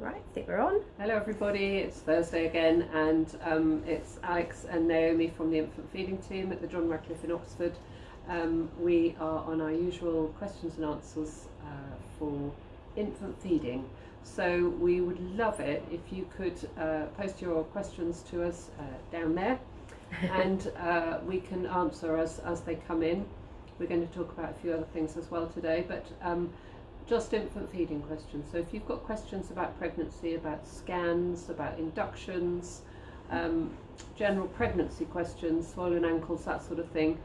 Right, I think we're on. Hello everybody, it's Thursday again, and it's Alex and Naomi from the infant feeding team at the John Radcliffe in Oxford. We are on our usual questions and answers for infant feeding. So we would love it if you could post your questions to us down there, and we can answer as they come in. We're going to talk about a few other things as well today, but just infant feeding questions. So if you've got questions about pregnancy, about scans, about inductions, general pregnancy questions, swollen ankles, that sort of thing,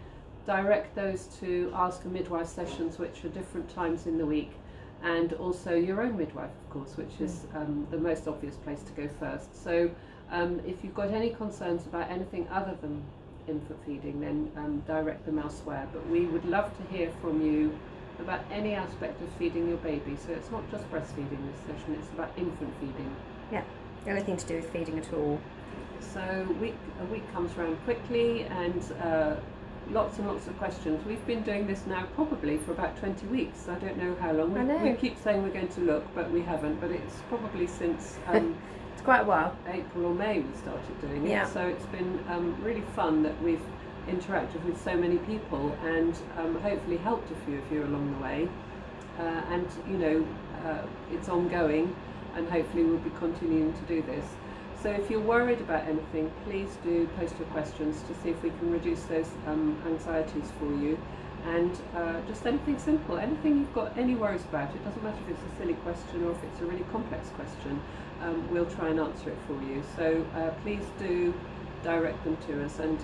direct those to Ask a Midwife sessions, which are different times in the week, and also your own midwife, of course, which is the most obvious place to go first. So if you've got any concerns about anything other than infant feeding, then direct them elsewhere. But we would love to hear from you about any aspect of feeding your baby. So it's not just breastfeeding this session, it's about infant feeding. Yeah, anything to do with feeding at all. So a week comes around quickly, and lots and lots of questions. We've been doing this now probably for about 20 weeks. I don't know how long. We keep saying we're going to look, but we haven't. But it's probably since it's quite a while. April or May we started doing it. Yeah. So it's been really fun that we've interacted with so many people, and hopefully helped a few of you along the way, and you know, it's ongoing, and hopefully we'll be continuing to do this. So if you're worried about anything, please do post your questions to see if we can reduce those anxieties for you, and just anything simple, anything you've got any worries about. It doesn't matter if it's a silly question or if it's a really complex question, we'll try and answer it for you. So please do direct them to us, and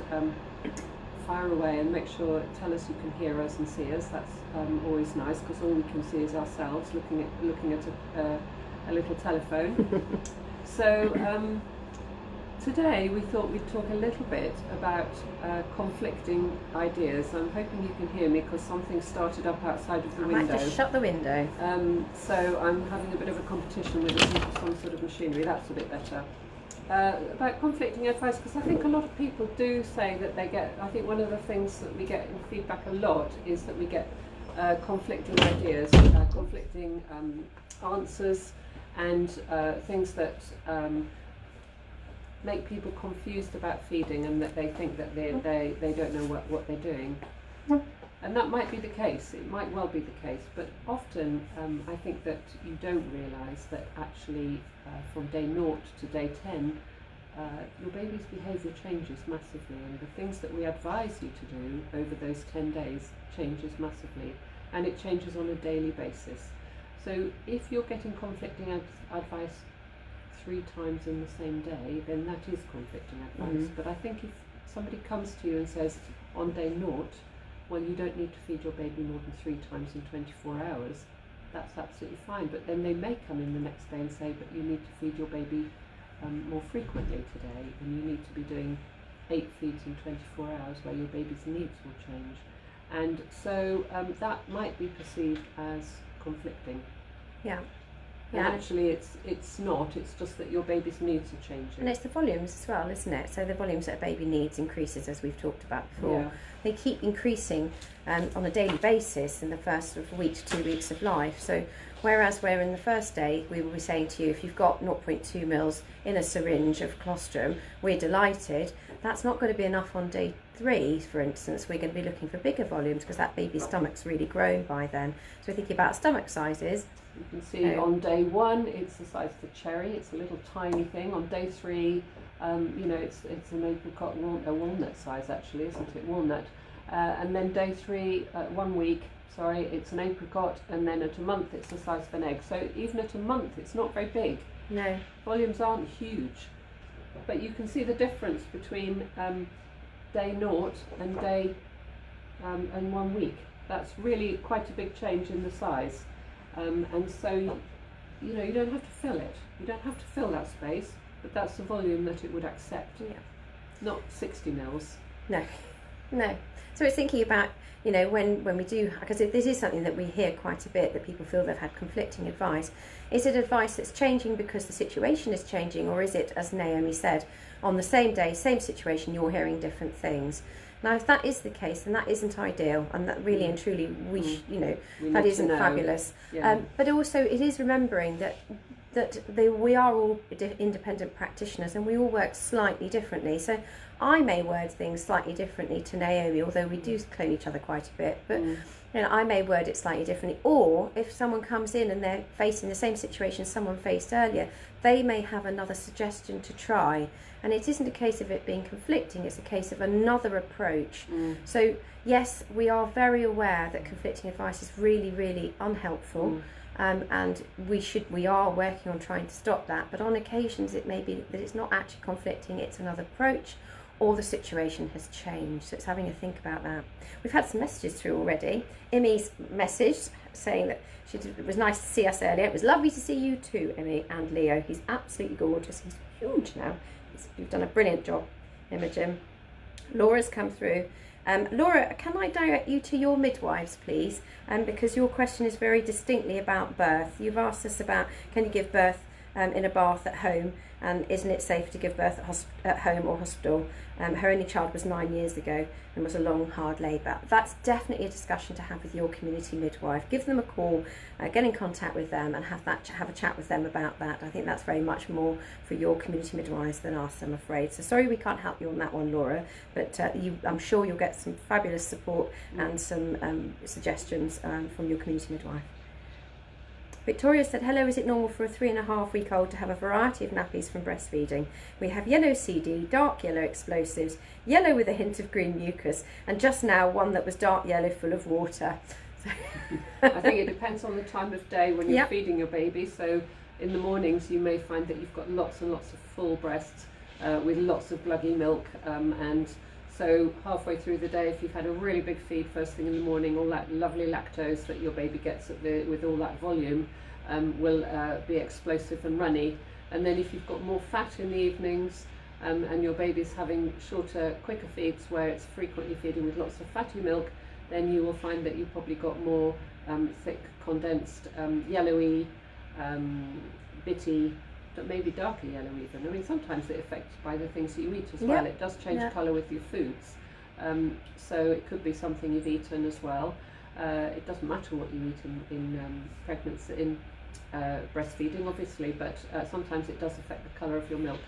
fire away, and make sure, tell us you can hear us and see us. That's always nice, because all we can see is ourselves looking at a little telephone. So today we thought we'd talk a little bit about conflicting ideas. I'm hoping you can hear me, because something started up outside of the window. I might just shut the window. So I'm having a bit of a competition with some sort of machinery. That's a bit better. About conflicting advice, because I think a lot of people do say that they get, I think one of the things that we get in feedback a lot is that we get conflicting ideas, conflicting answers, and things that make people confused about feeding, and that they think that they don't know what they're doing. And that might be the case, it might well be the case, but often I think that you don't realise that actually from day 0 to day 10, your baby's behaviour changes massively, and the things that we advise you to do over those 10 days changes massively, and it changes on a daily basis. So if you're getting conflicting advice 3 times in the same day, then that is conflicting advice. But I think if somebody comes to you and says on day 0, well, you don't need to feed your baby more than 3 times in 24 hours, that's absolutely fine. But then they may come in the next day and say, but you need to feed your baby more frequently today, and you need to be doing 8 feeds in 24 hours, where your baby's needs will change. And so that might be perceived as conflicting. Yeah. And actually it's not, it's just that your baby's needs are changing. And it's the volumes as well, isn't it? So the volumes that a baby needs increases, as we've talked about before. Yeah. They keep increasing on a daily basis in the first sort of week to 2 weeks of life. So whereas where in the first day we will be saying to you, if you've got 0.2 mils in a syringe of colostrum, we're delighted. That's not going to be enough on day 3, for instance. We're going to be looking for bigger volumes, because that baby's stomach's really grown by then. So we're thinking about stomach sizes. You can see on day 1 it's the size of a cherry, it's a little tiny thing. On day 3, you know, it's an apricot, a walnut size actually, isn't it? Walnut. And then day 3, 1 week, sorry, it's an apricot, and then at a month it's the size of an egg. So even at a month it's not very big. No. Volumes aren't huge. But you can see the difference between day 0 and day and 1 week. That's really quite a big change in the size. And so, you know, you don't have to fill it. You don't have to fill that space, but that's the volume that it would accept. Yeah. Not 60 mils. No. So it's thinking about, you know, when we do, because this is something that we hear quite a bit, that people feel they've had conflicting advice. Is it advice that's changing because the situation is changing, or is it, as Naomi said, on the same day, same situation, you're hearing different things? Now, if that is the case, then that isn't ideal, and that really and truly, that isn't fabulous. Yeah. But also, it is remembering that that we are all independent practitioners and we all work slightly differently. So I may word things slightly differently to Naomi, although we do clone each other quite a bit, but you know, I may word it slightly differently. Or if someone comes in and they're facing the same situation someone faced earlier, they may have another suggestion to try. And it isn't a case of it being conflicting, it's a case of another approach. So yes, we are very aware that conflicting advice is really, really unhelpful. And we are working on trying to stop that, but on occasions it may be that it's not actually conflicting, it's another approach, or the situation has changed. So it's having a think about that. We've had some messages through already. Emmy's message saying that it was nice to see us earlier. It was lovely to see you too, Emmy, and Leo. He's absolutely gorgeous. He's huge now. You've done a brilliant job, Imogen. Laura's come through. Laura, can I direct you to your midwives, please? Because your question is very distinctly about birth. You've asked us about, can you give birth in a bath at home, and isn't it safe to give birth at home or hospital? Her only child was 9 years ago and was a long, hard labour. That's definitely a discussion to have with your community midwife. Give them a call, get in contact with them and have a chat with them about that. I think that's very much more for your community midwives than us, I'm afraid. So sorry we can't help you on that one, Laura, but I'm sure you'll get some fabulous support and some suggestions from your community midwife. Victoria said, hello, is it normal for a 3.5-week-old to have a variety of nappies from breastfeeding? We have yellow CD, dark yellow explosives, yellow with a hint of green mucus, and just now one that was dark yellow full of water. I think it depends on the time of day when you're feeding your baby. So in the mornings you may find that you've got lots and lots of full breasts with lots of gluggy milk, and so halfway through the day, if you've had a really big feed first thing in the morning, all that lovely lactose that your baby gets with all that volume will be explosive and runny. And then if you've got more fat in the evenings and your baby's having shorter, quicker feeds where it's frequently feeding with lots of fatty milk, then you will find that you've probably got more thick, condensed, yellowy, bitty, maybe darker yellow even. I mean, sometimes it affects by the things that you eat as well. It does change colour with your foods. So it could be something you've eaten as well. It doesn't matter what you eat in pregnancy, in breastfeeding, obviously, but sometimes it does affect the colour of your milk.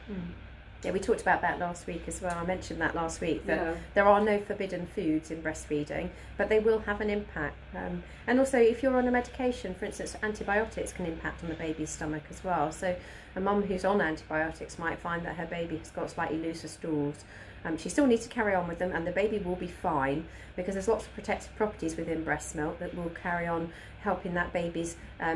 Yeah, we talked about that last week as well. I mentioned that last week, that there are no forbidden foods in breastfeeding, but they will have an impact. And also, if you're on a medication, for instance, antibiotics can impact on the baby's stomach as well. So a mum who's on antibiotics might find that her baby has got slightly looser stools. She still needs to carry on with them, and the baby will be fine, because there's lots of protective properties within breast milk that will carry on helping that baby's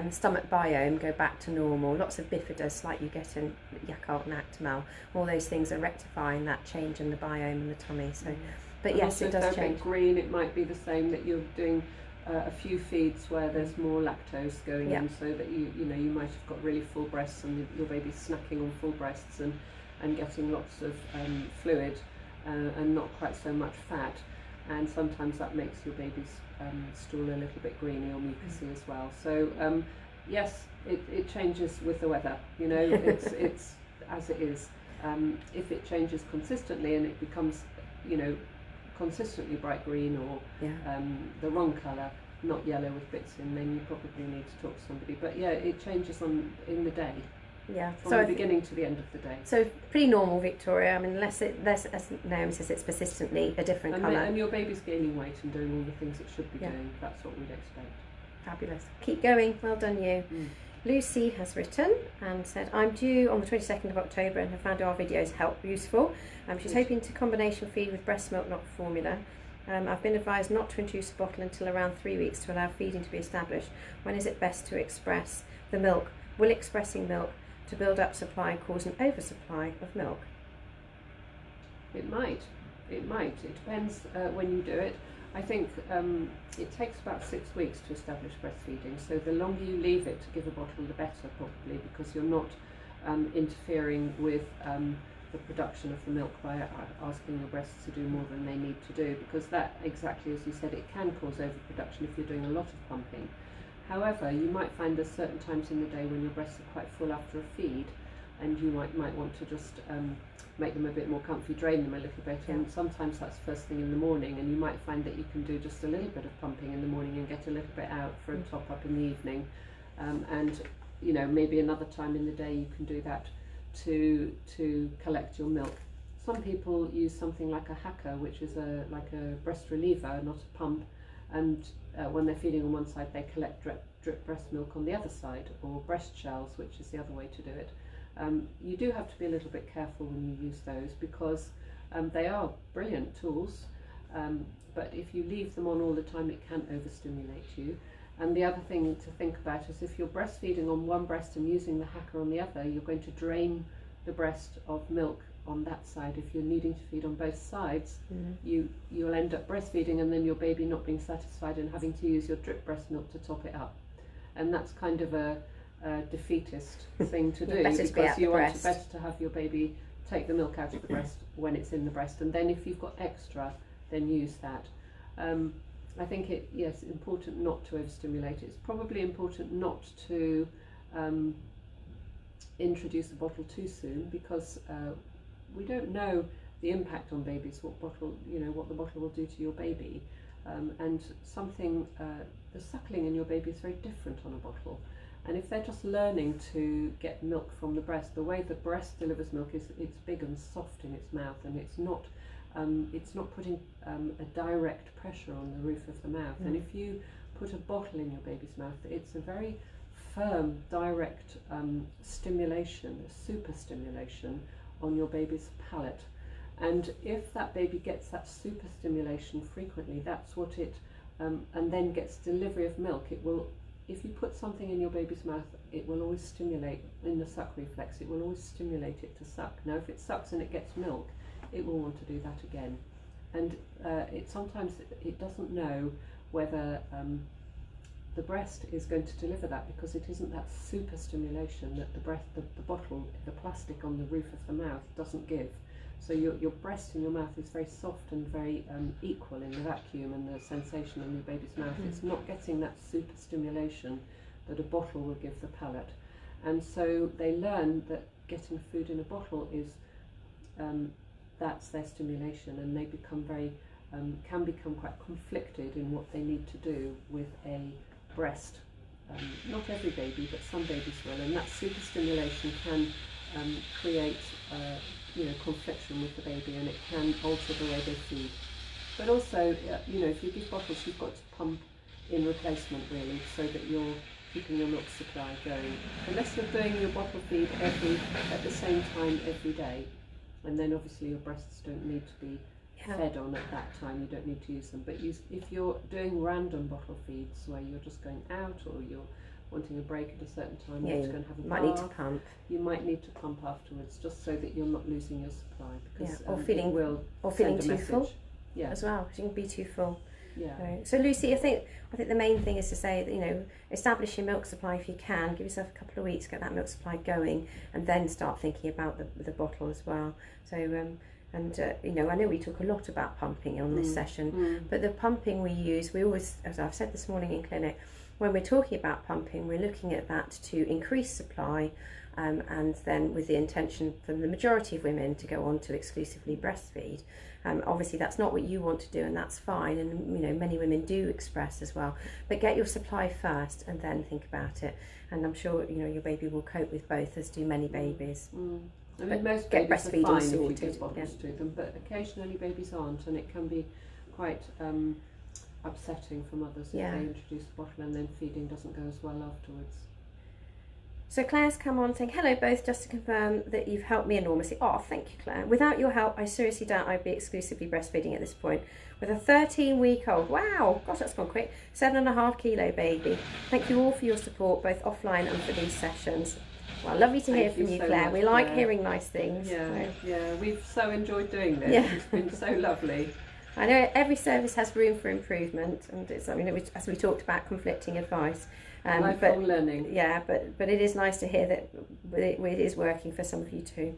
stomach biome go back to normal. Lots of bifidus, like you get in Yakult and Actimel, all those things are rectifying that change in the biome in the tummy. So, but and yes, it does change. If they're green, it might be the same, that you're doing a few feeds where there's more lactose going in, so that you might have got really full breasts and your baby's snacking on full breasts and getting lots of fluid and not quite so much fat, and sometimes that makes your baby's stool a little bit greeny or mucousy as well. So yes, it changes with the weather, it's as it is. If it changes consistently and it becomes consistently bright green or the wrong colour, not yellow with bits in, then you probably need to talk to somebody. But yeah, it changes in the day. Yeah, from the beginning to the end of the day. So pretty normal, Victoria. I mean, unless as Naomi says, it's persistently a different colour. And your baby's gaining weight and doing all the things it should be doing. That's what we'd expect. Fabulous. Keep going. Well done, you. Lucy has written and said, I'm due on the 22nd of October and have found our videos useful. She's hoping to combination feed with breast milk, not formula. I've been advised not to introduce a bottle until around 3 weeks to allow feeding to be established. When is it best to express the milk? Will expressing milk to build up supply cause an oversupply of milk? It might. It depends when you do it. I think it takes about 6 weeks to establish breastfeeding, so the longer you leave it to give a bottle, the better, probably, because you're not interfering with the production of the milk by asking your breasts to do more than they need to do, because that, exactly as you said, it can cause overproduction if you're doing a lot of pumping. However, you might find there's certain times in the day when your breasts are quite full after a feed, and you might want to just make them a bit more comfy, drain them a little bit, and sometimes that's first thing in the morning, and you might find that you can do just a little bit of pumping in the morning and get a little bit out for a top up in the evening, and you know, maybe another time in the day you can do that to collect your milk. Some people use something like a hacker, which is like a breast reliever, not a pump, and when they're feeding on one side they collect drip breast milk on the other side, or breast shells, which is the other way to do it. You do have to be a little bit careful when you use those, because they are brilliant tools, but if you leave them on all the time it can overstimulate you. And the other thing to think about is if you're breastfeeding on one breast and using the hacker on the other, you're going to drain the breast of milk on that side. If you're needing to feed on both sides, you'll end up breastfeeding and then your baby not being satisfied and having to use your drip breast milk to top it up. And that's kind of a defeatist thing to do, because you want better to have your baby take the milk out of the breast when it's in the breast, and then if you've got extra, then use that. I think it's important not to overstimulate. It's probably important not to introduce a bottle too soon, because we don't know the impact on babies, what the bottle will do to your baby, and the suckling in your baby is very different on a bottle. And if they're just learning to get milk from the breast, the way the breast delivers milk is it's big and soft in its mouth, and it's not putting a direct pressure on the roof of the mouth. And if you put a bottle in your baby's mouth, it's a very firm, direct stimulation, a super stimulation on your baby's palate. And if that baby gets that super stimulation frequently, that's what and then gets delivery of milk, it will. If you put something in your baby's mouth, it will always stimulate, in the suck reflex, it will always stimulate it to suck. Now if it sucks and it gets milk, it will want to do that again. And sometimes it doesn't know whether the breast is going to deliver that, because it isn't that super stimulation that the bottle, the plastic on the roof of the mouth doesn't give. So your breast in your mouth is very soft and very equal in the vacuum and the sensation in your baby's mouth. It's not getting that super stimulation that a bottle will give the palate. And so they learn that getting food in a bottle is, that's their stimulation, and they become can become quite conflicted in what they need to do with a breast. Not every baby, but some babies will, and that super stimulation can create confliction with the baby, and it can alter the way they feed. But also, if you give bottles, you've got to pump in replacement, really, so that you're keeping your milk supply going. Unless you're doing your bottle feed at the same time every day, and then obviously your breasts don't need to be fed on at that time, you don't need to use them. But if you're doing random bottle feeds where you're just going out, or you're wanting a break at a certain time, you have to go and have a bath, need to pump. You might need to pump afterwards, just so that you're not losing your supply, because or feeling too full as well, because you can be too full. So Lucy, I think the main thing is to say that establish your milk supply if you can. Give yourself a couple of weeks, get that milk supply going, and then start thinking about the bottle as well. So I know we talk a lot about pumping on this session, but the pumping we use, we always, as I've said this morning in clinic, when we're talking about pumping, we're looking at that to increase supply, and then with the intention for the majority of women to go on to exclusively breastfeed. Obviously that's not what you want to do, and that's fine, and many women do express as well, but get your supply first and then think about it, and I'm sure your baby will cope with both, as do many babies. I mean, most babies are fine if you give bottles to them, but occasionally babies aren't, and it can be quite upsetting for mothers if they introduce the bottle and then feeding doesn't go as well afterwards. So Claire's come on saying, hello both, just to confirm that you've helped me enormously. Oh, thank you, Claire. Without your help, I seriously doubt I'd be exclusively breastfeeding at this point. With a 13-week-old, wow, gosh, that's gone quick, 7.5 kilo baby. Thank you all for your support, both offline and for these sessions. Well, lovely to hear from you, Claire. We like hearing nice things. Yeah, we've so enjoyed doing this. It's been so lovely. I know every service has room for improvement, and it's, as we talked about, conflicting advice. Lifelong learning. Yeah, but it is nice to hear that it is working for some of you too.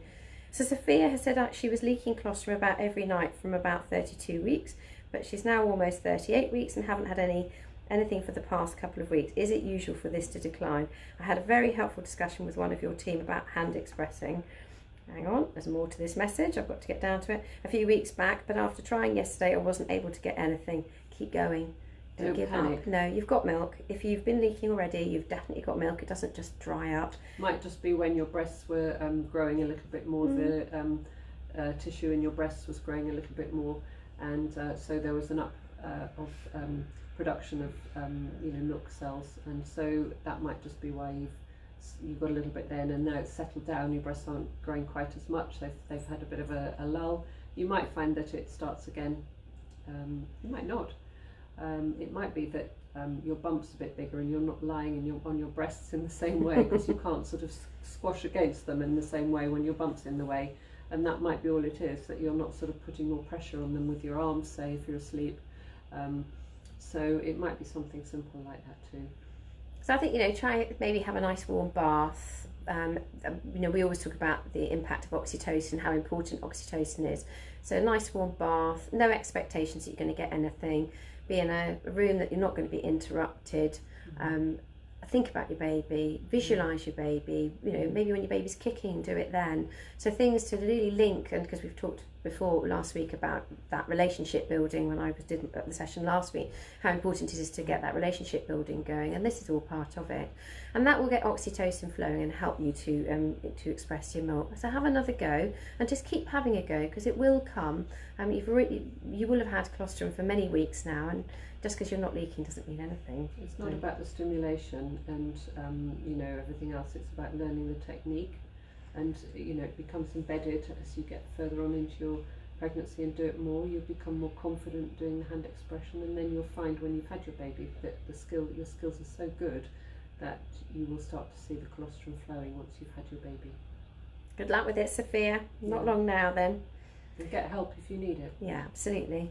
So Sophia has said that she was leaking colostrum about every night from about 32 weeks, but she's now almost 38 weeks and haven't had anything for the past couple of weeks. Is it usual for this to decline? I had a very helpful discussion with one of your team about hand expressing. Hang on, there's more to this message. I've got to get down to it. A few weeks back, but after trying yesterday, I wasn't able to get anything. Keep going. Don't give up. No, you've got milk. If you've been leaking already, you've definitely got milk. It doesn't just dry up. Might just be when your breasts were growing a little bit more, the tissue in your breasts was growing a little bit more, and so there was an up of production of milk cells, and so that might just be why you've got a little bit then, and now it's settled down. Your breasts aren't growing quite as much. They've had a bit of a lull. You might find that it starts again. You might not. It might be that your bump's a bit bigger and you're not lying on your breasts in the same way, because you can't sort of squash against them in the same way when your bump's in the way, and that might be all it is, that you're not sort of putting more pressure on them with your arms, say, if you're asleep. So it might be something simple like that too. So I think, try maybe have a nice warm bath. We always talk about the impact of oxytocin, how important oxytocin is. So a nice warm bath, no expectations that you're going to get anything. Be in a room that you're not going to be interrupted. Think about your baby, visualise your baby, maybe when your baby's kicking, do it then. So things to really link, and because we've talked before last week about that relationship building when I did the session last week, how important it is to get that relationship building going, and this is all part of it. And that will get oxytocin flowing and help you to express your milk. So have another go, and just keep having a go, because it will come. You will have had colostrum for many weeks now, and just because you're not leaking doesn't mean anything. It's not about the stimulation and everything else. It's about learning the technique, and it becomes embedded as you get further on into your pregnancy and do it more. You'll become more confident doing the hand expression, and then you'll find when you've had your baby that your skills are so good that you will start to see the colostrum flowing once you've had your baby. Good luck with it, Sophia. Not long now then. And get help if you need it. Yeah, absolutely.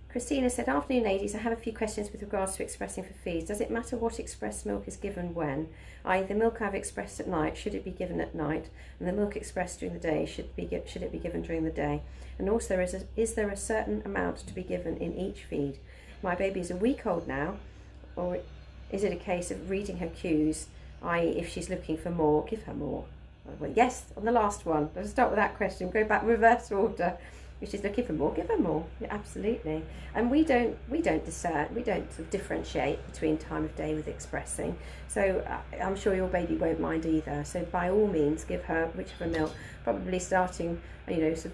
Christina said, afternoon ladies, I have a few questions with regards to expressing for feeds. Does it matter what expressed milk is given when? I.e. the milk I've expressed at night, should it be given at night? And the milk expressed during the day, should it be given during the day? And also, is there a certain amount to be given in each feed? My baby is a week old now, or is it a case of reading her cues, i.e. if she's looking for more, give her more? Well, yes, on the last one. Let's start with that question, go back reverse order. If she's looking for more, give her more. Yeah, absolutely. And we don't sort of differentiate between time of day with expressing. So I'm sure your baby won't mind either. So by all means, give her whichever milk. Probably starting, sort of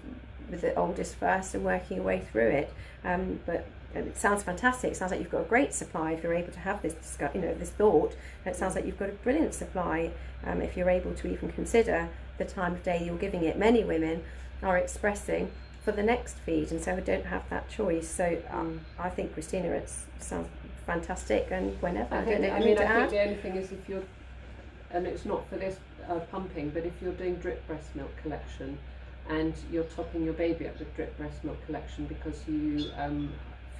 with the oldest first and working your way through it. But it sounds fantastic. It sounds like you've got a great supply if you're able to have this this thought. And it sounds like you've got a brilliant supply if you're able to even consider the time of day you're giving it. Many women are expressing for the next feed, and so I don't have that choice. So I think, Christina, it sounds fantastic, and whenever. I think the only thing is if you're, and it's not for this pumping, but if you're doing drip breast milk collection and you're topping your baby up with drip breast milk collection because you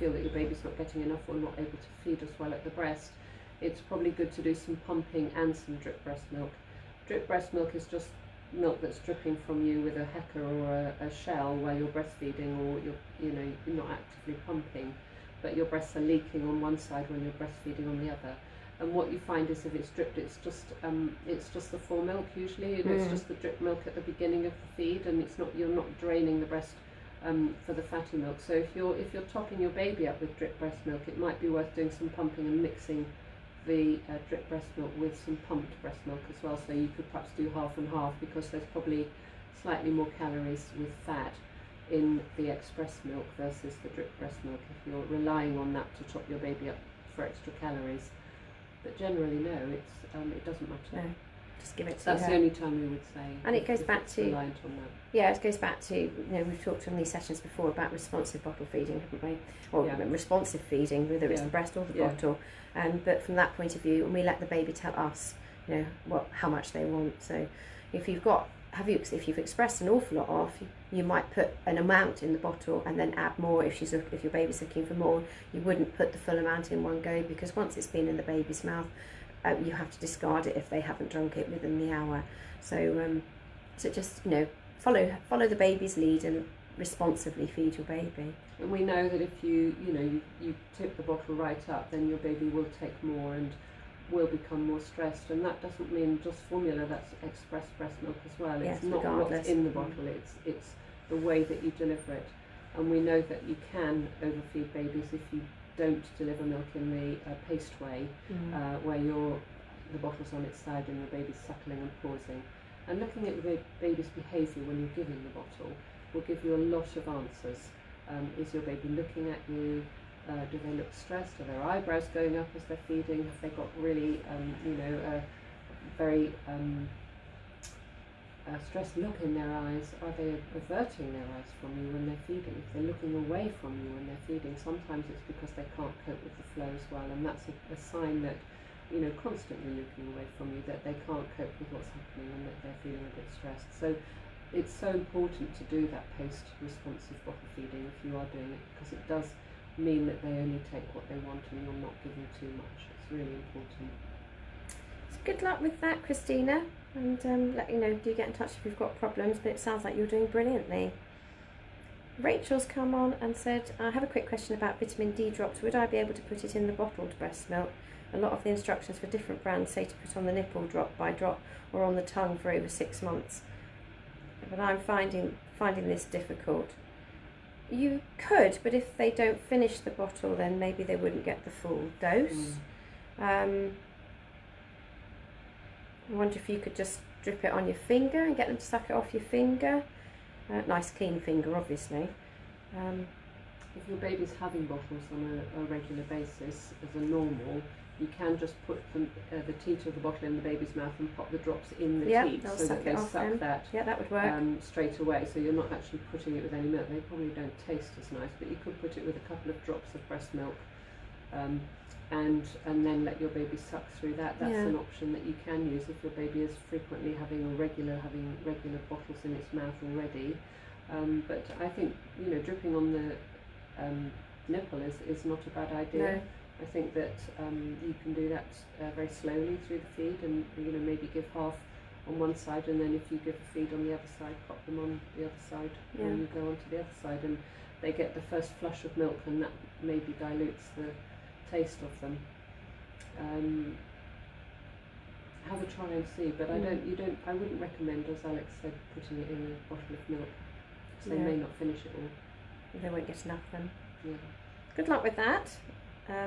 feel that your baby's not getting enough or not able to feed as well at the breast, it's probably good to do some pumping and some drip breast milk. Drip breast milk is just milk that's dripping from you with a hecker or a shell while you're breastfeeding, or you're not actively pumping, but your breasts are leaking on one side when you're breastfeeding on the other. And what you find is if it's dripped, it's just the full milk usually. It's just the drip milk at the beginning of the feed, and you're not draining the breast for the fatty milk. So if you're topping your baby up with drip breast milk, it might be worth doing some pumping and mixing the drip breast milk with some pumped breast milk as well. So you could perhaps do half and half, because there's probably slightly more calories with fat in the express milk versus the drip breast milk if you're relying on that to top your baby up for extra calories. But generally, no, it doesn't matter. No, just give it to her. That's the only time we would say. And it goes back to reliant on that. Yeah, it goes back to, we've talked on these sessions before about responsive bottle feeding, haven't we? Or responsive feeding, whether it's the breast or the bottle. But from that point of view, and we let the baby tell us, how much they want. So if you've expressed an awful lot of, you might put an amount in the bottle and then add more if your baby's looking for more. You wouldn't put the full amount in one go, because once it's been in the baby's mouth, you have to discard it if they haven't drunk it within the hour. So just follow the baby's lead and responsibly feed your baby. And we know that if you tip the bottle right up, then your baby will take more and will become more stressed. And that doesn't mean just formula, that's expressed breast milk as well. It's not what's in the bottle, it's the way that you deliver it. And we know that you can overfeed babies if you don't deliver milk in the paste way, where the bottle's on its side and the baby's suckling and pausing. And looking at the baby's behaviour when you're giving the bottle will give you a lot of answers. Is your baby looking at you? Do they look stressed? Are their eyebrows going up as they're feeding? Have they got really, a very stressed look in their eyes? Are they averting their eyes from you when they're feeding? If they're looking away from you when they're feeding, sometimes it's because they can't cope with the flow as well, and that's a sign that, constantly looking away from you, that they can't cope with what's happening and that they're feeling a bit stressed. So it's so important to do that post-responsive bottle feeding if you are doing it, because it does mean that they only take what they want and you're not giving too much. It's really important. So good luck with that, Christina, and let you know, do get in touch if you've got problems, but it sounds like you're doing brilliantly. Rachel's come on and said, I have a quick question about vitamin D drops. Would I be able to put it in the bottled breast milk? A lot of the instructions for different brands say to put on the nipple drop by drop or on the tongue for over 6 months. But I'm finding this difficult. You could, but if they don't finish the bottle, then maybe they wouldn't get the full dose. I wonder if you could just drip it on your finger and get them to suck it off your finger. Nice clean finger, obviously. If your baby's having bottles on a regular basis as a normal, you can just put the teat of the bottle in the baby's mouth and pop the drops in the teat so that they suck that. Yeah, that would work. Straight away, so you're not actually putting it with any milk. They probably don't taste as nice, but you could put it with a couple of drops of breast milk, and then let your baby suck through that. That's an option that you can use if your baby is frequently having regular bottles in its mouth already. But I think dripping on the nipple is not a bad idea. No. I think that you can do that very slowly through the feed, and maybe give half on one side, and then if you give a feed on the other side, pop them on the other side when you go on to the other side, and they get the first flush of milk, and that maybe dilutes the taste of them. Have a try and see, but I wouldn't recommend, as Alex said, putting it in a bottle of milk, because they may not finish it all. They won't get enough then. Yeah. Good luck with that.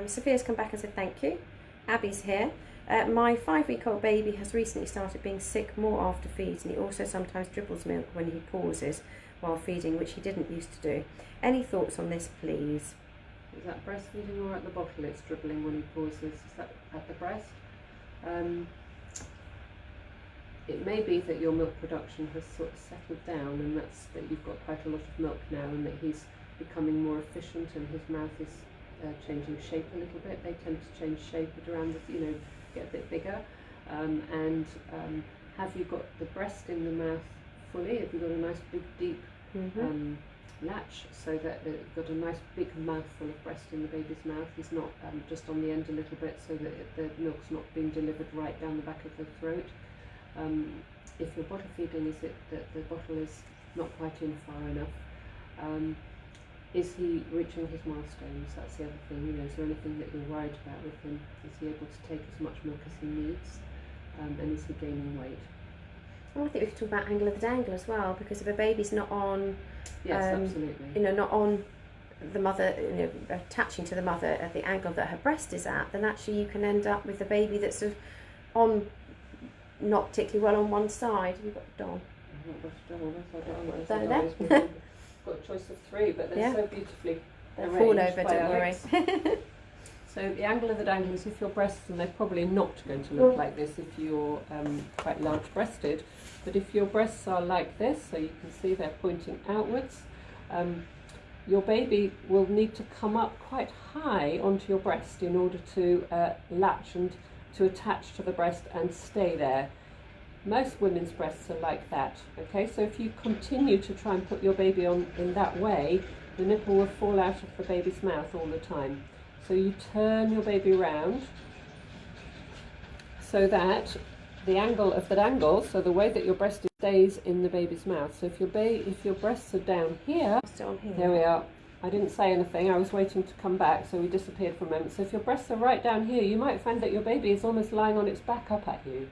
Sophia's come back and said thank you. Abby's here. My 5-week-old baby has recently started being sick more after feeds, and he also sometimes dribbles milk when he pauses while feeding, which he didn't used to do. Any thoughts on this, please? Is that breastfeeding or at the bottle it's dribbling when he pauses? Is that at the breast? It may be that your milk production has sort of settled down, and that you've got quite a lot of milk now, and that he's becoming more efficient and his mouth is changing shape a little bit. They tend to change shape at around get a bit bigger. Have you got the breast in the mouth fully? Have you got a nice big deep latch, so that you've got a nice big mouthful of breast in the baby's mouth? He's not just on the end a little bit, so that the milk's not being delivered right down the back of the throat. If you're bottle feeding, is it that the bottle is not quite in far enough? Is he reaching his milestones? That's the other thing. Is there anything that you're worried about with him? Is he able to take as much milk as he needs? And is he gaining weight? Well, I think we could talk about angle of the dangle as well, because if a baby's not on, absolutely, not on the mother, attaching to the mother at the angle that her breast is at, then actually you can end up with a baby that's sort of on, not particularly well on one side. You've got Don. Got a choice of 3, but they're so beautifully arranged. Fall over, don't worry. So the angle of the dangle is if your breasts, and they're probably not going to look like this if you're quite large breasted, but if your breasts are like this, so you can see they're pointing outwards, your baby will need to come up quite high onto your breast in order to latch and to attach to the breast and stay there. Most women's breasts are like that, okay? So if you continue to try and put your baby on in that way, the nipple will fall out of the baby's mouth all the time. So you turn your baby round so that the angle of the dangle, so the way that your breast stays in the baby's mouth. So if your breasts are down here, there we are. I didn't say anything, I was waiting to come back, so we disappeared for a moment. So if your breasts are right down here, you might find that your baby is almost lying on its back up at you.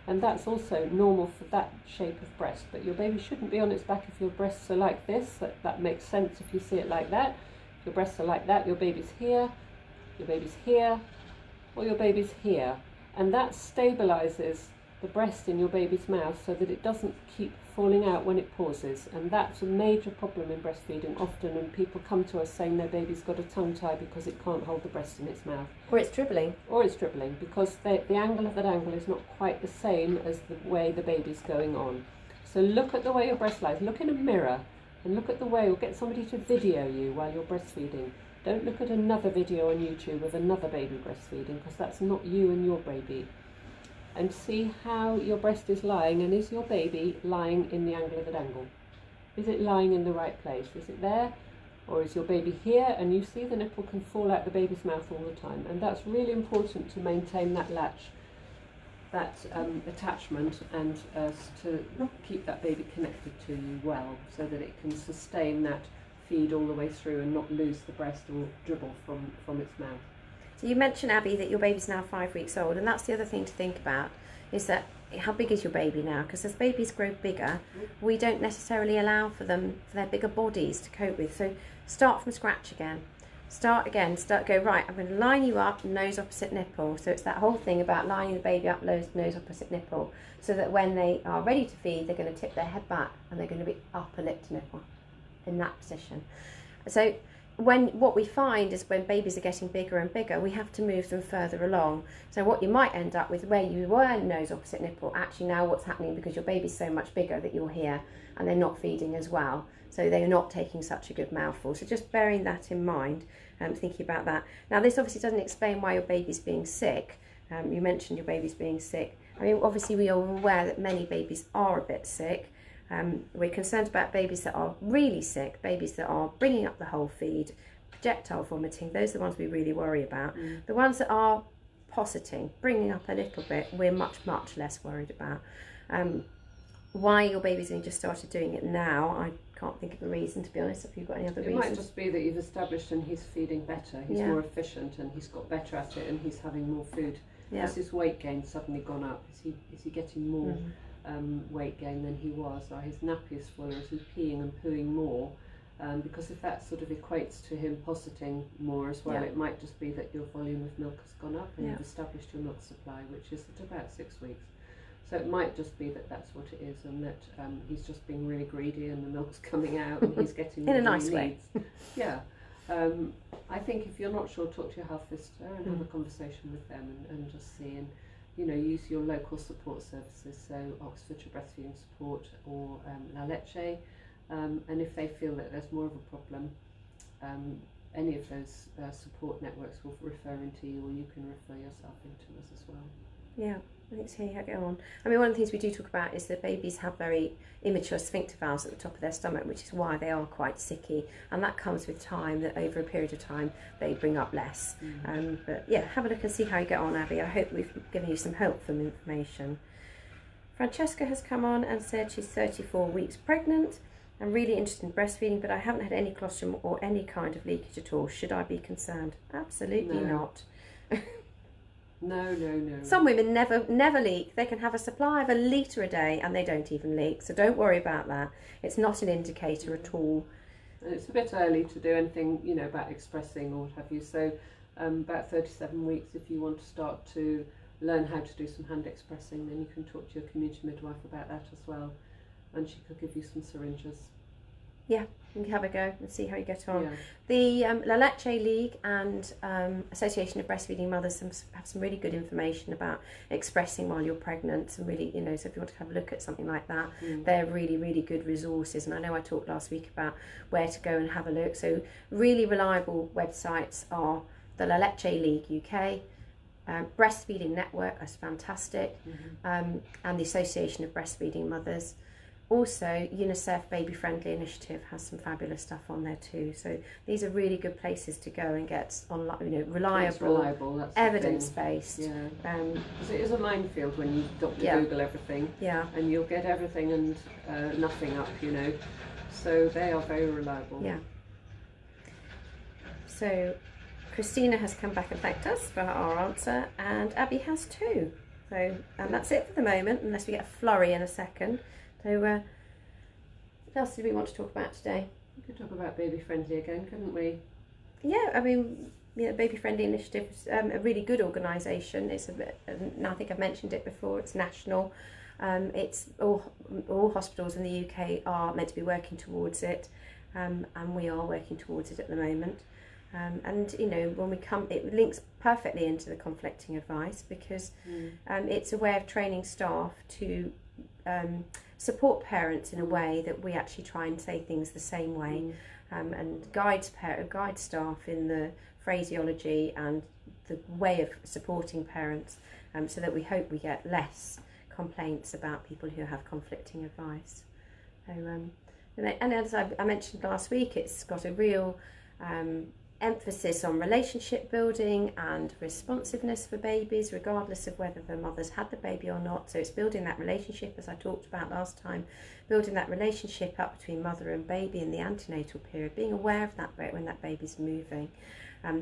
And that's also normal for that shape of breast, but your baby shouldn't be on its back if your breasts are like this. That makes sense if you see it like that. If your breasts are like that, your baby's here, your baby's here, or your baby's here. And that stabilises the breast in your baby's mouth so that it doesn't keep falling out when it pauses. And that's a major problem in breastfeeding often, and people come to us saying their baby's got a tongue tie because it can't hold the breast in its mouth. Or it's dribbling. Or it's dribbling, because the angle of the dangle is not quite the same as the way the baby's going on. So look at the way your breast lies. Look in a mirror and look at the way, or get somebody to video you while you're breastfeeding. Don't look at another video on YouTube of another baby breastfeeding, because that's not you and your baby. And see how your breast is lying, and is your baby lying in the angle of the dangle? Is it lying in the right place? Is it there? Or is your baby here? And you see the nipple can fall out the baby's mouth all the time. And that's really important to maintain that latch, that attachment, and to keep that baby connected to you well, so that it can sustain that feed all the way through and not lose the breast or dribble from its mouth. So you mentioned, Abby, that your baby's now 5 weeks old, and that's the other thing to think about, is that how big is your baby now? Because as babies grow bigger, we don't necessarily allow for their bigger bodies to cope with. So start from scratch again. Go, right, I'm going to line you up, nose opposite nipple. So it's that whole thing about lining the baby up, nose opposite nipple, so that when they are ready to feed, they're going to tip their head back and they're going to be upper lip to nipple in that position. So what we find is when babies are getting bigger and bigger, we have to move them further along. So what you might end up with, where you were nose opposite nipple, actually now what's happening, because your baby's so much bigger, that you're here and they're not feeding as well. So they're not taking such a good mouthful. So just bearing that in mind and thinking about that. Now this obviously doesn't explain why your baby's being sick. You mentioned your baby's being sick. I mean, obviously we are aware that many babies are a bit sick. We're concerned about babies that are really sick, babies that are bringing up the whole feed, projectile vomiting. Those are the ones we really worry about. The ones that are positing, bringing up a little bit, we're much less worried about. Why your baby's only just started doing it now, I can't think of a reason, to be honest. If you've got any other reasons. It might just be that you've established and he's feeding better, he's more efficient, and he's got better at it, and he's having more food. Has his weight gain suddenly gone up? Is he getting more weight gain than he was? Are his nappies fuller? Is he peeing and pooing more? Because if that sort of equates to him positing more as well, it might just be that your volume of milk has gone up, and you've established your milk supply, which is at about 6 weeks. So it might just be that that's what it is, and that he's just being really greedy, and the milk's coming out, and he's getting in a nice way. Yeah. I think if you're not sure, talk to your health visitor and have a conversation with them, and just see, and use your local support services, so Oxfordshire Breastfeeding Support or La Leche, and if they feel that there's more of a problem, any of those support networks will refer into you, or you can refer yourself into us as well. Yeah, let's see how it go on. I mean, one of the things we do talk about is that babies have very immature sphincter valves at the top of their stomach, which is why they are quite sicky, and that comes with time, that over a period of time they bring up less. But yeah, have a look and see how you get on, Abby. I hope we've given you some helpful information. Francesca has come on and said she's 34 weeks pregnant. I'm really interested in breastfeeding, but I haven't had any colostrum or any kind of leakage at all. Should I be concerned? Absolutely not. No. Some women never leak. They can have a supply of 1 litre a day and they don't even leak. So don't worry about that. It's not an indicator at all. And it's a bit early to do anything, about expressing or what have you. So about 37 weeks, if you want to start to learn how to do some hand expressing, then you can talk to your community midwife about that as well. And she could give you some syringes. Yeah, you can have a go and see how you get on. Yeah. The La Leche League and Association of Breastfeeding Mothers have some really good information about expressing while you're pregnant. Some really, so if you want to have a look at something like that, they're really good resources. And I know I talked last week about where to go and have a look. So really reliable websites are the La Leche League UK, Breastfeeding Network, that's fantastic, and the Association of Breastfeeding Mothers. Also, UNICEF Baby Friendly Initiative has some fabulous stuff on there too. So these are really good places to go and get online, reliable, evidence-based. Yeah. Because it is a minefield when you Google everything. Yeah. And you'll get everything and nothing up, So they are very reliable. Yeah. So Christina has come back and thanked us for our answer, and Abby has too. So, and that's it for the moment, unless we get a flurry in a second. So, what else did we want to talk about today? We could talk about baby friendly again, couldn't we? Yeah, I mean, Baby Friendly Initiative is a really good organisation. It's I think I've mentioned it before. It's national. It's all hospitals in the UK are meant to be working towards it, and we are working towards it at the moment. And when we come, it links perfectly into the conflicting advice, because it's a way of training staff to support parents in a way that we actually try and say things the same way, and guide staff in the phraseology and the way of supporting parents, so that we hope we get less complaints about people who have conflicting advice. So, and as I mentioned last week, it's got a real emphasis on relationship building and responsiveness for babies, regardless of whether the mother's had the baby or not. So it's building that relationship, as I talked about last time, building that relationship up between mother and baby in the antenatal period, being aware of that when that baby's moving,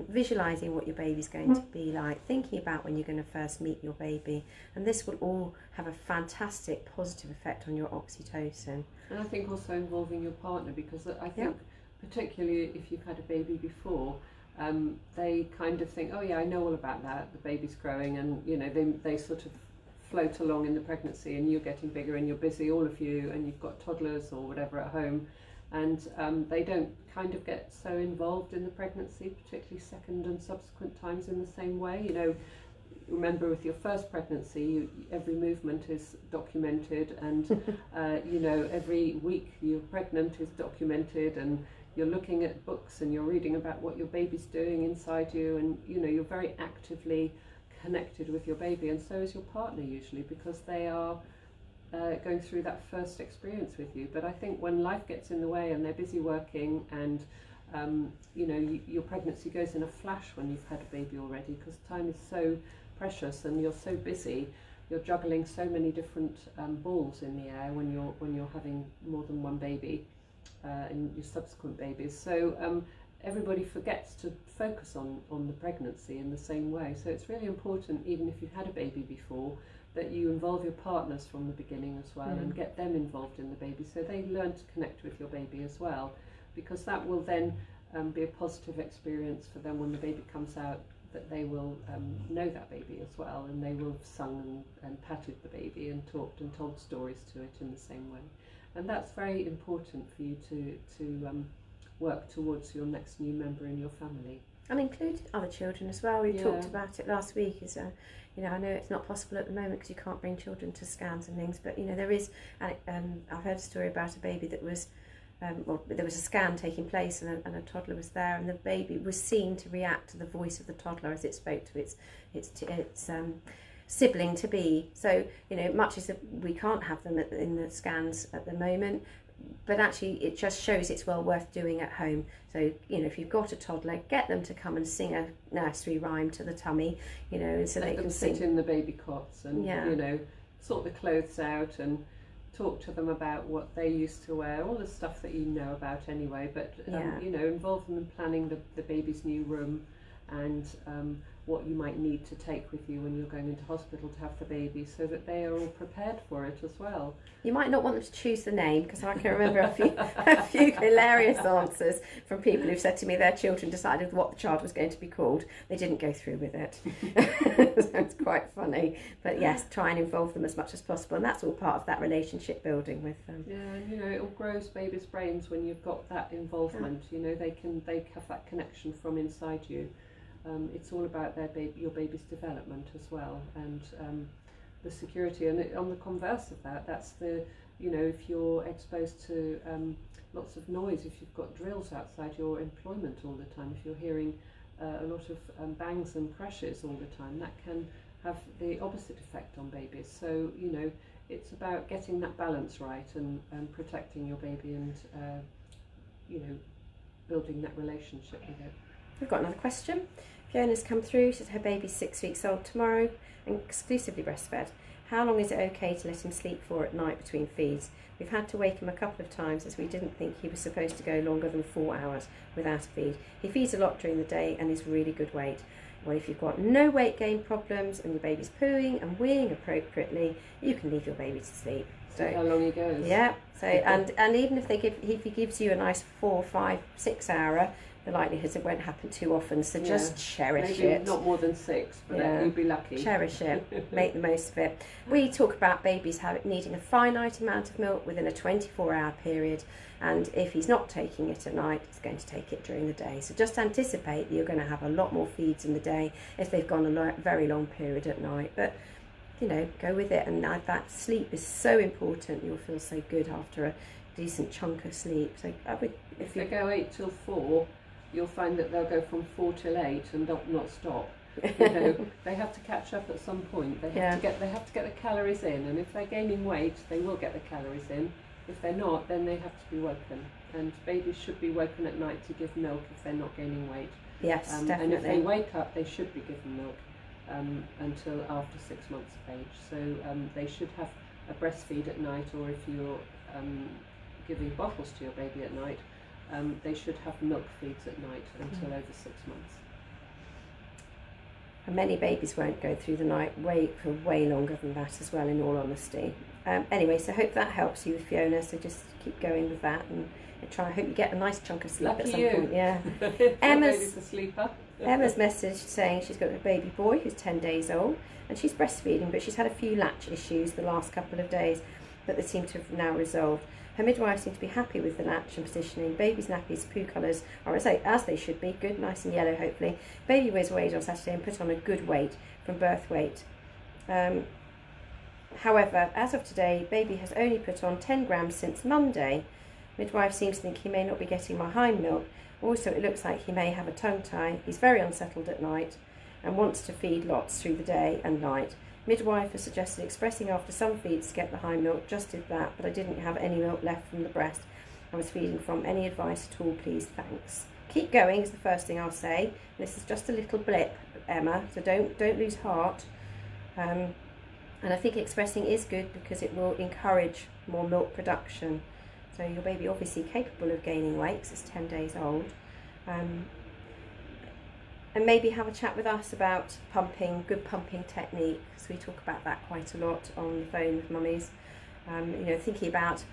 visualising what your baby's going to be like, thinking about when you're going to first meet your baby, and this will all have a fantastic positive effect on your oxytocin. And I think also involving your partner, because I think particularly if you've had a baby before, they kind of think, oh yeah, I know all about that, the baby's growing, and they sort of float along in the pregnancy, and you're getting bigger and you're busy, all of you, and you've got toddlers or whatever at home, and they don't kind of get so involved in the pregnancy, particularly second and subsequent times, in the same way. Remember, with your first pregnancy, every movement is documented, and every week you're pregnant is documented, and you're looking at books and you're reading about what your baby's doing inside you, and you're very actively connected with your baby, and so is your partner usually, because they are going through that first experience with you. But I think when life gets in the way and they're busy working, and your pregnancy goes in a flash when you've had a baby already, because time is so precious and you're so busy, you're juggling so many different balls in the air when you're having more than one baby and your subsequent babies. So everybody forgets to focus on the pregnancy in the same way. So it's really important, even if you've had a baby before, that you involve your partners from the beginning as well, and get them involved in the baby, so they learn to connect with your baby as well, because that will then be a positive experience for them when the baby comes out, that they will know that baby as well, and they will have sung and patted the baby and talked and told stories to it in the same way. And that's very important for you to work towards your next new member in your family. And include other children as well. We talked about it last week. I know it's not possible at the moment because you can't bring children to scans and things, but there is. I've heard a story about a baby that was. There was a scan taking place, and a toddler was there, and the baby was seen to react to the voice of the toddler as it spoke to its sibling to be. So much as we can't have them in the scans at the moment, but actually it just shows it's well worth doing at home. So if you've got a toddler, get them to come and sing a nursery rhyme to the tummy, and so they can sit in the baby cots and sort the clothes out and talk to them about what they used to wear, all the stuff that you know about anyway, but involve them in planning the baby's new room, and what you might need to take with you when you're going into hospital to have the baby, so that they are all prepared for it as well. You might not want them to choose the name, because I can remember a few hilarious answers from people who've said to me their children decided what the child was going to be called. They didn't go through with it. So it's quite funny. But yes, try and involve them as much as possible, and that's all part of that relationship building with them. Yeah, and it all grows babies' brains when you've got that involvement. They have that connection from inside you. It's all about your baby's development as well, and the security. And on the converse of that, that's if you're exposed to lots of noise, if you've got drills outside your employment all the time, if you're hearing a lot of bangs and crashes all the time, that can have the opposite effect on babies. So it's about getting that balance right, and protecting your baby, and building that relationship with it. We've got another question. Fiona's come through. She said her baby's 6 weeks old tomorrow and exclusively breastfed. How long is it okay to let him sleep for at night between feeds? We've had to wake him a couple of times as we didn't think he was supposed to go longer than 4 hours without a feed. He feeds a lot during the day and is really good weight. Well, if you've got no weight gain problems and your baby's pooing and weeing appropriately, you can leave your baby to sleep. So how long he goes. Yeah. So and even if he gives you a nice 4, 5, 6 hour, the likelihood it won't happen too often, so just cherish Maybe it. not more than 6, but you'd be lucky. Cherish it, make the most of it. We talk about babies needing a finite amount of milk within a 24-hour period, and if he's not taking it at night, he's going to take it during the day. So just anticipate that you're going to have a lot more feeds in the day if they've gone a very long period at night. But you know, go with it, and that sleep is so important. You'll feel so good after a decent chunk of sleep. So if they go 8 till 4, you'll find that they'll go from 4 till 8 and not stop. You know, they have to catch up at some point. They have to get the calories in, and if they're gaining weight, they will get the calories in. If they're not, then they have to be woken. And babies should be woken at night to give milk if they're not gaining weight. Yes, definitely. And if they wake up, they should be given milk until after 6 months of age. So they should have a breastfeed at night, or if you're giving bottles to your baby at night, they should have milk feeds at night until over 6 months. And many babies won't go through the night for way longer than that as well, in all honesty. Anyway, so hope that helps you with Fiona, so just keep going with that and I hope you get a nice chunk of sleep at some point. Yeah. Emma's a sleeper. Emma's messaged saying she's got a baby boy who's 10 days old and she's breastfeeding, but she's had a few latch issues the last couple of days, but they seem to have now resolved. Her midwife seems to be happy with the latch and positioning. Baby's nappies, poo colours are as they should be, good, nice and yellow hopefully. Baby was weighed on Saturday and put on a good weight from birth weight. However, as of today, baby has only put on 10 grams since Monday. Midwife seems to think he may not be getting my hind milk. Also, it looks like he may have a tongue tie. He's very unsettled at night and wants to feed lots through the day and night. Midwife has suggested expressing after some feeds to get the hind milk. Just did that, but I didn't have any milk left from the breast I was feeding from. Any advice at all, please? Thanks. Keep going is the first thing I'll say. This is just a little blip, Emma, so don't lose heart. And I think expressing is good because it will encourage more milk production. So your baby obviously capable of gaining weight because it's 10 days old. And maybe have a chat with us about pumping, good pumping techniques. We talk about that quite a lot on the phone with mummies. You know, thinking about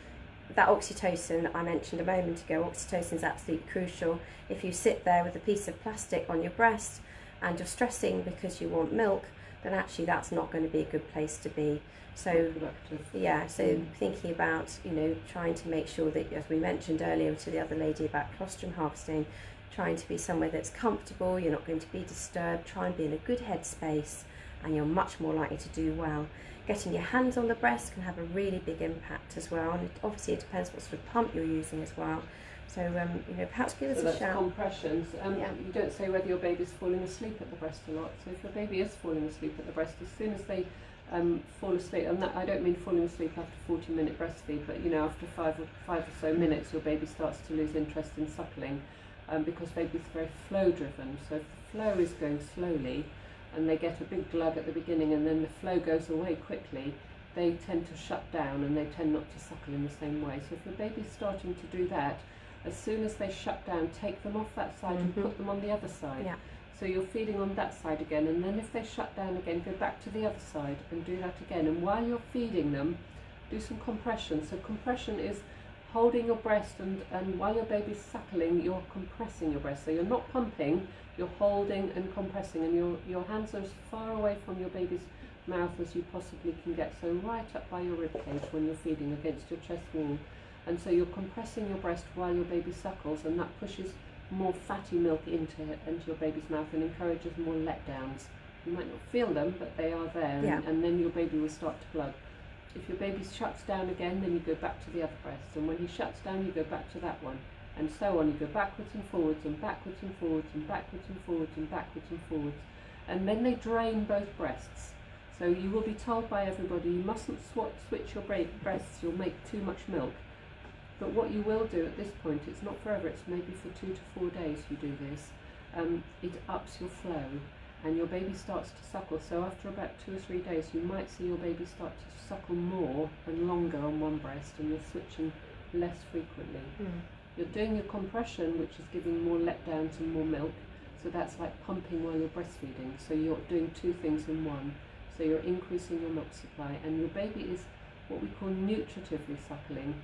that oxytocin I mentioned a moment ago. Oxytocin is absolutely crucial. If you sit there with a piece of plastic on your breast and you're stressing because you want milk, then actually that's not going to be a good place to be. So yeah, so thinking about, you know, trying to make sure that, as we mentioned earlier to the other lady about colostrum harvesting, trying to be somewhere that's comfortable, you're not going to be disturbed, try and be in a good headspace, and you're much more likely to do well. Getting your hands on the breast can have a really big impact as well, and obviously it depends what sort of pump you're using as well. So, you know, perhaps give us a shout. Compressions. You don't say whether your baby's falling asleep at the breast a lot. So if your baby is falling asleep at the breast, as soon as they fall asleep, and that, I don't mean falling asleep after 40-minute breastfeed, but you know, after five or so minutes, your baby starts to lose interest in suckling, because babies are very flow driven. So if the flow is going slowly, and they get a big glug at the beginning, and then the flow goes away quickly, they tend to shut down and they tend not to suckle in the same way. So if your baby's starting to do that, as soon as they shut down, take them off that side and put them on the other side. Yeah. So you're feeding on that side again, and then if they shut down again, go back to the other side and do that again. And while you're feeding them, do some compression. So compression is holding your breast, and while your baby's suckling, you're compressing your breast. So you're not pumping, you're holding and compressing, and your hands are as far away from your baby's mouth as you possibly can get. So right up by your ribcage when you're feeding, against your chest wall. And so you're compressing your breast while your baby suckles, and that pushes more fatty milk into your baby's mouth and encourages more letdowns. You might not feel them, but they are there, yeah. and then your baby will start to glug. If your baby shuts down again, then you go back to the other breast, and when he shuts down, you go back to that one, and so on. You go backwards and forwards, and backwards and forwards, and backwards and forwards, and backwards and forwards, and then they drain both breasts. So you will be told by everybody, you mustn't switch your breasts, you'll make too much milk. But what you will do at this point, it's not forever, it's maybe for 2 to 4 days you do this, it ups your flow and your baby starts to suckle. So after about 2 or 3 days, you might see your baby start to suckle more and longer on one breast, and you're switching less frequently. You're doing your compression, which is giving more letdowns and more milk, so that's like pumping while you're breastfeeding. So you're doing 2 things in one. So you're increasing your milk supply, and your baby is what we call nutritively suckling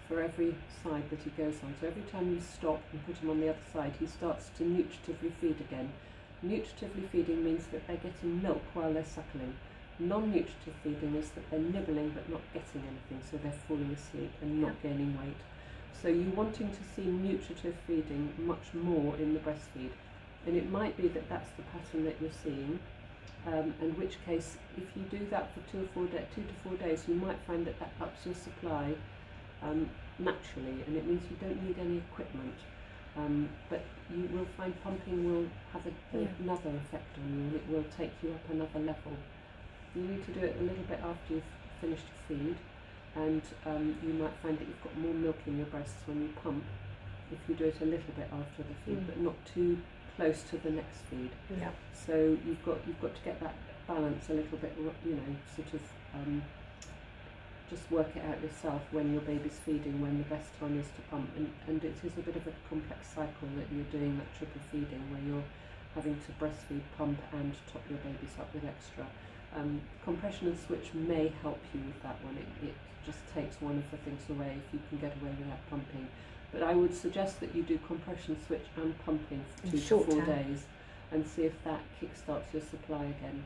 for every side that he goes on. So every time you stop and put him on the other side, he starts to nutritively feed again. Nutritively feeding means that they're getting milk while they're suckling. Non-nutritive feeding is that they're nibbling but not getting anything, so they're falling asleep and not gaining weight. So you're wanting to see nutritive feeding much more in the breastfeed. And it might be that that's the pattern that you're seeing, in which case, if you do that for 2 to 4 days, you might find that that ups your supply naturally, and it means you don't need any equipment. But you will find pumping will have another effect on you, and it will take you up another level. You need to do it a little bit after you've finished your feed, and you might find that you've got more milk in your breasts when you pump if you do it a little bit after the feed, but not too close to the next feed. Yeah. So you've got to get that balance a little bit, sort of just work it out yourself when your baby's feeding, when the best time is to pump, and it is a bit of a complex cycle that you're doing, that triple feeding where you're having to breastfeed, pump and top your babies up with extra. Compression and switch may help you with that one. It just takes one of the things away if you can get away without pumping. But I would suggest that you do compression switch and pumping for 2 to 4 days and see if that kickstarts your supply again.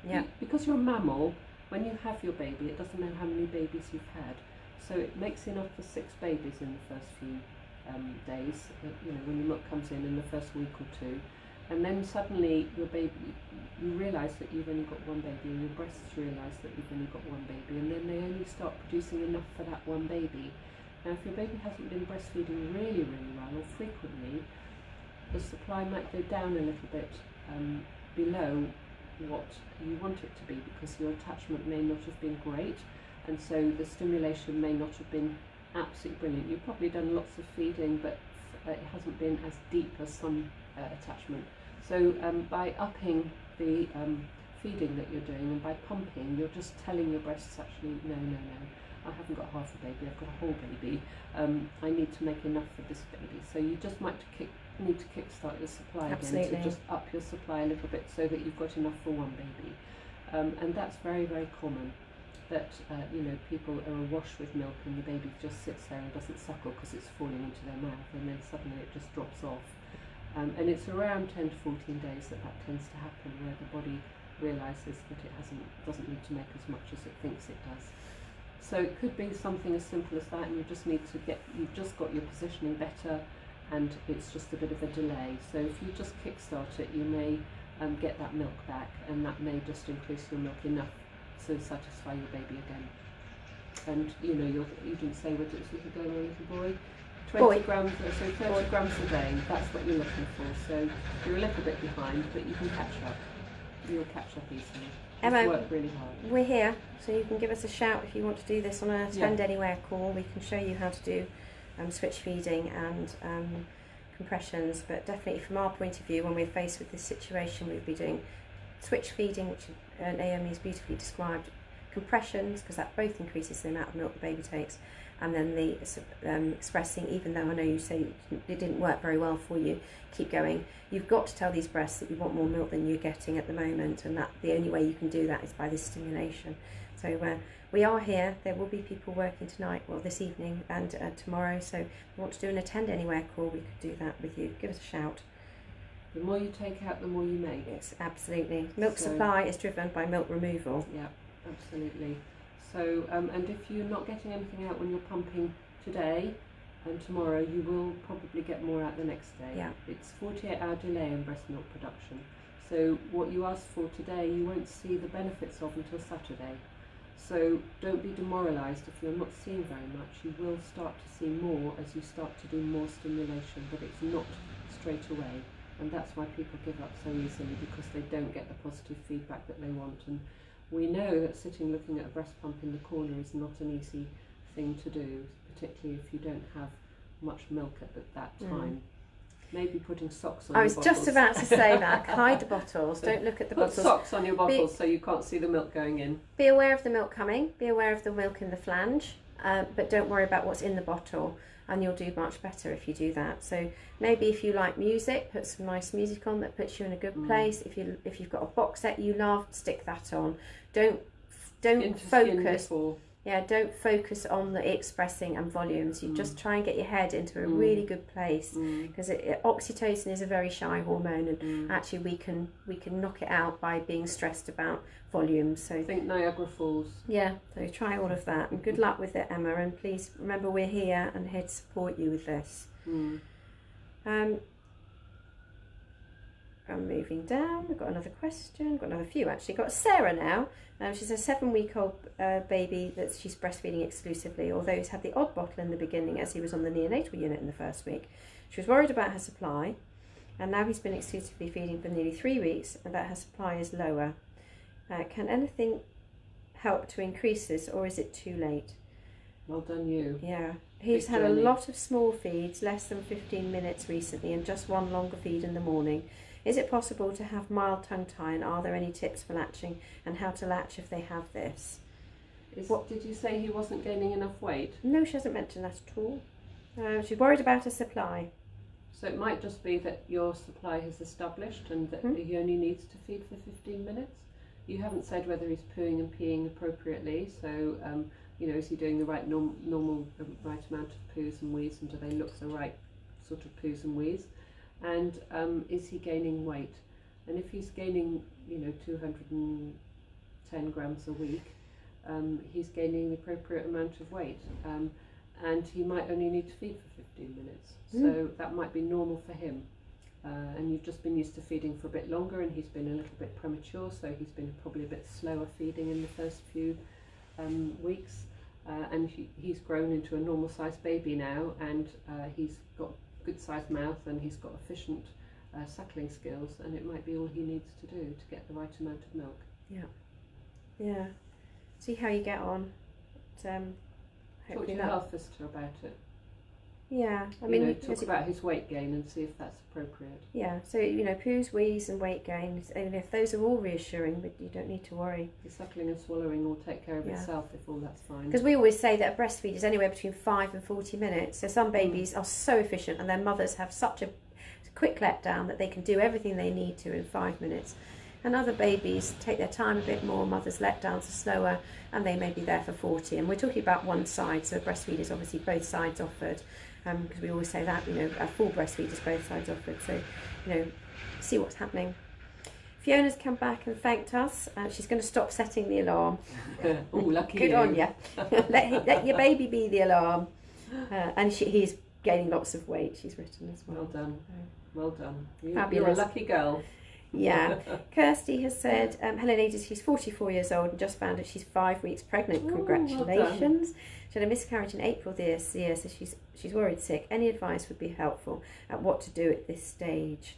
Yeah. Because you're a mammal, when you have your baby, it doesn't matter how many babies you've had. So it makes enough for 6 babies in the first few days, when your milk comes in the first week or 2. And then suddenly your baby, you realise that you've only got 1 baby, and your breasts realise that you've only got 1 baby, and then they only start producing enough for that 1 baby. Now if your baby hasn't been breastfeeding really, really well or frequently, the supply might go down a little bit below what you want it to be, because your attachment may not have been great, and so the stimulation may not have been absolutely brilliant. You've probably done lots of feeding, but it hasn't been as deep as some attachment. So by upping the feeding that you're doing, and by pumping, you're just telling your breasts actually, no, I haven't got half a baby, I've got a whole baby, I need to make enough for this baby. So you just might need to kickstart your supply again, to just up your supply a little bit so that you've got enough for 1 baby. And that's very, very common, that people are awash with milk and the baby just sits there and doesn't suckle because it's falling into their mouth, and then suddenly it just drops off. And it's around 10 to 14 days that tends to happen, where the body realises that it doesn't need to make as much as it thinks it does. So it could be something as simple as that, and you've just got your positioning better, and it's just a bit of a delay. So if you just kickstart it, you may get that milk back, and that may just increase your milk enough to satisfy your baby again. And you didn't say whether it's a little girl or a little boy. 20 grams, so 30 grams a day, that's what you're looking for. So you're a little bit behind, but you can catch up. You'll catch up easily. Emma, work really hard. We're here, so you can give us a shout if you want to do this on a Attend Anywhere call. We can show you how to do switch feeding and compressions, but definitely from our point of view, when we're faced with this situation, we'll be doing switch feeding, which Naomi's beautifully described, compressions, because that both increases the amount of milk the baby takes, and then the expressing, even though I know you say it didn't work very well for you, keep going. You've got to tell these breasts that you want more milk than you're getting at the moment, and that the only way you can do that is by this stimulation. So we are here. There will be people working tonight, well this evening and tomorrow, so if you want to do an Attend Anywhere call, we could do that with you. Give us a shout. The more you take out, the more you make. Yes, absolutely. Milk supply is driven by milk removal. Yeah, absolutely. So, and if you're not getting anything out when you're pumping today and tomorrow, you will probably get more out the next day. Yeah. It's 48-hour delay in breast milk production. So what you ask for today, you won't see the benefits of until Saturday. So don't be demoralised if you're not seeing very much. You will start to see more as you start to do more stimulation, but it's not straight away. And that's why people give up so easily, because they don't get the positive feedback that they want. And we know that sitting looking at a breast pump in the corner is not an easy thing to do, particularly if you don't have much milk at that time. Maybe putting socks on your bottles. I was just about to say that. Hide the bottles. Don't look at the bottles. Put socks on your bottles so you can't see the milk going in. Be aware of the milk coming. Be aware of the milk in the flange. But don't worry about what's in the bottle. And you'll do much better if you do that. So maybe if you like music, put some nice music on that puts you in a good place. If you've got a box set you love, stick that on. Don't focus. Yeah, don't focus on the expressing and volumes. You just try and get your head into a really good place, because oxytocin is a very shy hormone, and actually we can knock it out by being stressed about volumes. So I think Niagara Falls. Yeah, so try all of that, and good luck with it, Emma. And please remember, we're here and here to support you with this. I'm moving down. We've got another question. Got another few actually. Got Sarah now. She's a 7-week-old baby that she's breastfeeding exclusively, although he's had the odd bottle in the beginning as he was on the neonatal unit in the first week. She was worried about her supply, and now he's been exclusively feeding for nearly 3 weeks and that her supply is lower. Can anything help to increase this, or is it too late? Well done you. Yeah. He's had a lot of small feeds, less than 15 minutes recently, and just one longer feed in the morning. Is it possible to have mild tongue tie, and are there any tips for latching and how to latch if they have this? Did you say he wasn't gaining enough weight? No, she hasn't mentioned that at all. She's worried about her supply. So it might just be that your supply has established and that he only needs to feed for 15 minutes. You haven't said whether he's pooing and peeing appropriately, so is he doing the right normal right amount of poos and wees, and do they look the right sort of poos and wees? And is he gaining weight? And if he's gaining 210 grams a week, he's gaining the appropriate amount of weight, and he might only need to feed for 15 minutes, so that might be normal for him. And you've just been used to feeding for a bit longer, and he's been a little bit premature, so he's been probably a bit slower feeding in the first few weeks, and he's grown into a normal sized baby now, and he's got good sized mouth, and he's got efficient suckling skills, and it might be all he needs to do to get the right amount of milk. Yeah. See how you get on. Talk to your health visitor about it. Yeah, I mean, talk about his weight gain and see if that's appropriate. Yeah, so poos, wees and weight gain, and if those are all reassuring, but you don't need to worry. The suckling and swallowing will take care of itself if all that's fine. Because we always say that a breastfeed is anywhere between 5 and 40 minutes. So some babies are so efficient, and their mothers have such a quick letdown that they can do everything they need to in 5 minutes. And other babies take their time a bit more, mothers' letdowns are slower, and they may be there for 40. And we're talking about one side, so a breastfeed is obviously both sides offered. Because we always say that, a full breastfeed is both sides offered. So, see what's happening. Fiona's come back and thanked us. She's going to stop setting the alarm. Oh, lucky Good you. on you. let your baby be the alarm. And he's gaining lots of weight, she's written as well. Well done. Well done. Fabulous. You're a lucky girl. Yeah. Kirsty has said, hello ladies, she's 44 years old and just found out she's 5 weeks pregnant. Congratulations. Well, she had a miscarriage in April this year, so she's worried sick. Any advice would be helpful at what to do at this stage?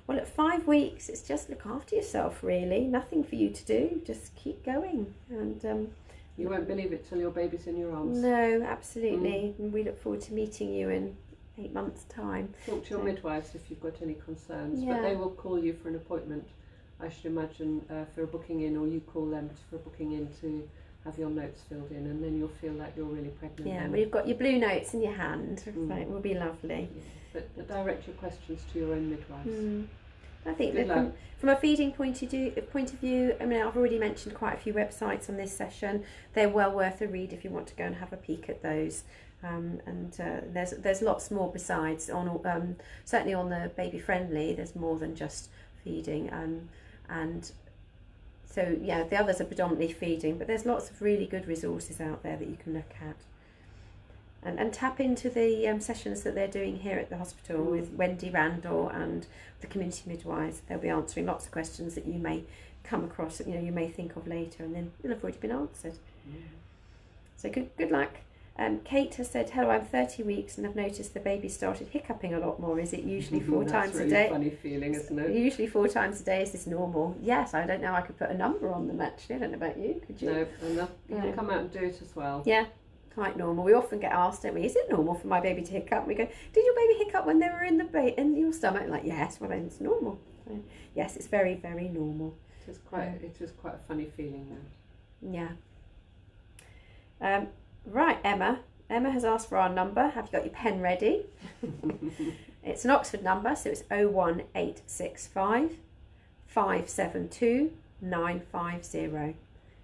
Well, at 5 weeks, it's just look after yourself, really. Nothing for you to do. Just keep going. And you won't believe it till your baby's in your arms. No, absolutely. And we look forward to meeting you in 8 months' time. Talk to your midwives if you've got any concerns, but they will call you for an appointment, I should imagine, for a booking in, or you call them for a booking in to have your notes filled in, and then you'll feel like you're really pregnant. Yeah, well, you've got your blue notes in your hand, so it will be lovely. Yeah. But direct your questions to your own midwives. I think that from a feeding point of view, I mean, I've already mentioned quite a few websites on this session. They're well worth a read if you want to go and have a peek at those. There's lots more besides. Certainly on the baby friendly, there's more than just feeding. So yeah, the others are predominantly feeding, but there's lots of really good resources out there that you can look at. And tap into the sessions that they're doing here at the hospital with Wendy Randall and the community midwives. They'll be answering lots of questions that you may come across, that you may think of later, and then you'll have already been answered. So good luck. Kate has said, hello, I'm 30 weeks and I've noticed the baby started hiccuping a lot more. Is it usually 4 times a day? That's a really funny feeling, isn't it? Usually 4 times a day. Is this normal? Yes, I don't know. I could put a number on them actually. I don't know about you. Could you? No, you can come out and do it as well. Yeah, quite normal. We often get asked, don't we, is it normal for my baby to hiccup? We go, did your baby hiccup when they were in your stomach? Like, yes, well, it's normal. So, yes, it's very, very normal. It is quite a funny feeling though. Yeah. Right, Emma. Emma has asked for our number. Have you got your pen ready? It's an Oxford number, so it's 01865 572 950.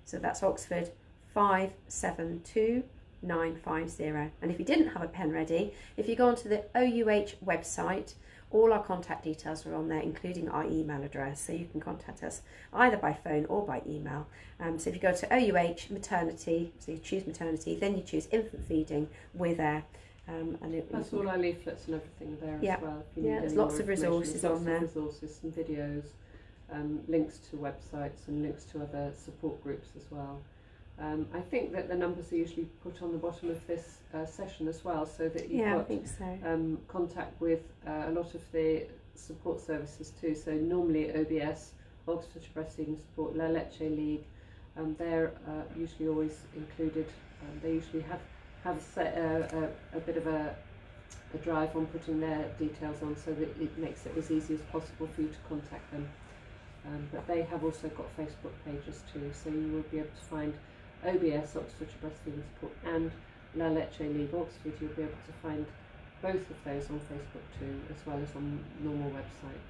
So that's Oxford 572 950. And if you didn't have a pen ready, if you go onto the OUH website, all our contact details are on there, including our email address, so you can contact us either by phone or by email. So if you go to OUH maternity, so you choose maternity, then you choose infant feeding, we're there. That's all our leaflets and everything there as well. If you need there's any lots more of resources on there. Lots of resources, some videos, links to websites and links to other support groups as well. I think that the numbers are usually put on the bottom of this session as well, so that you've got I think so. contact with a lot of the support services too. So normally OBS, Oxfordshire Breastfeeding Support, La Leche League, they're usually always included. They usually have a bit of a drive on putting their details on, so that it makes it as easy as possible for you to contact them. But they have also got Facebook pages too, so you will be able to find OBS, Oxfordshire Breastfeeding Support, and La Leche League Oxford. You'll be able to find both of those on Facebook too, as well as on the normal website.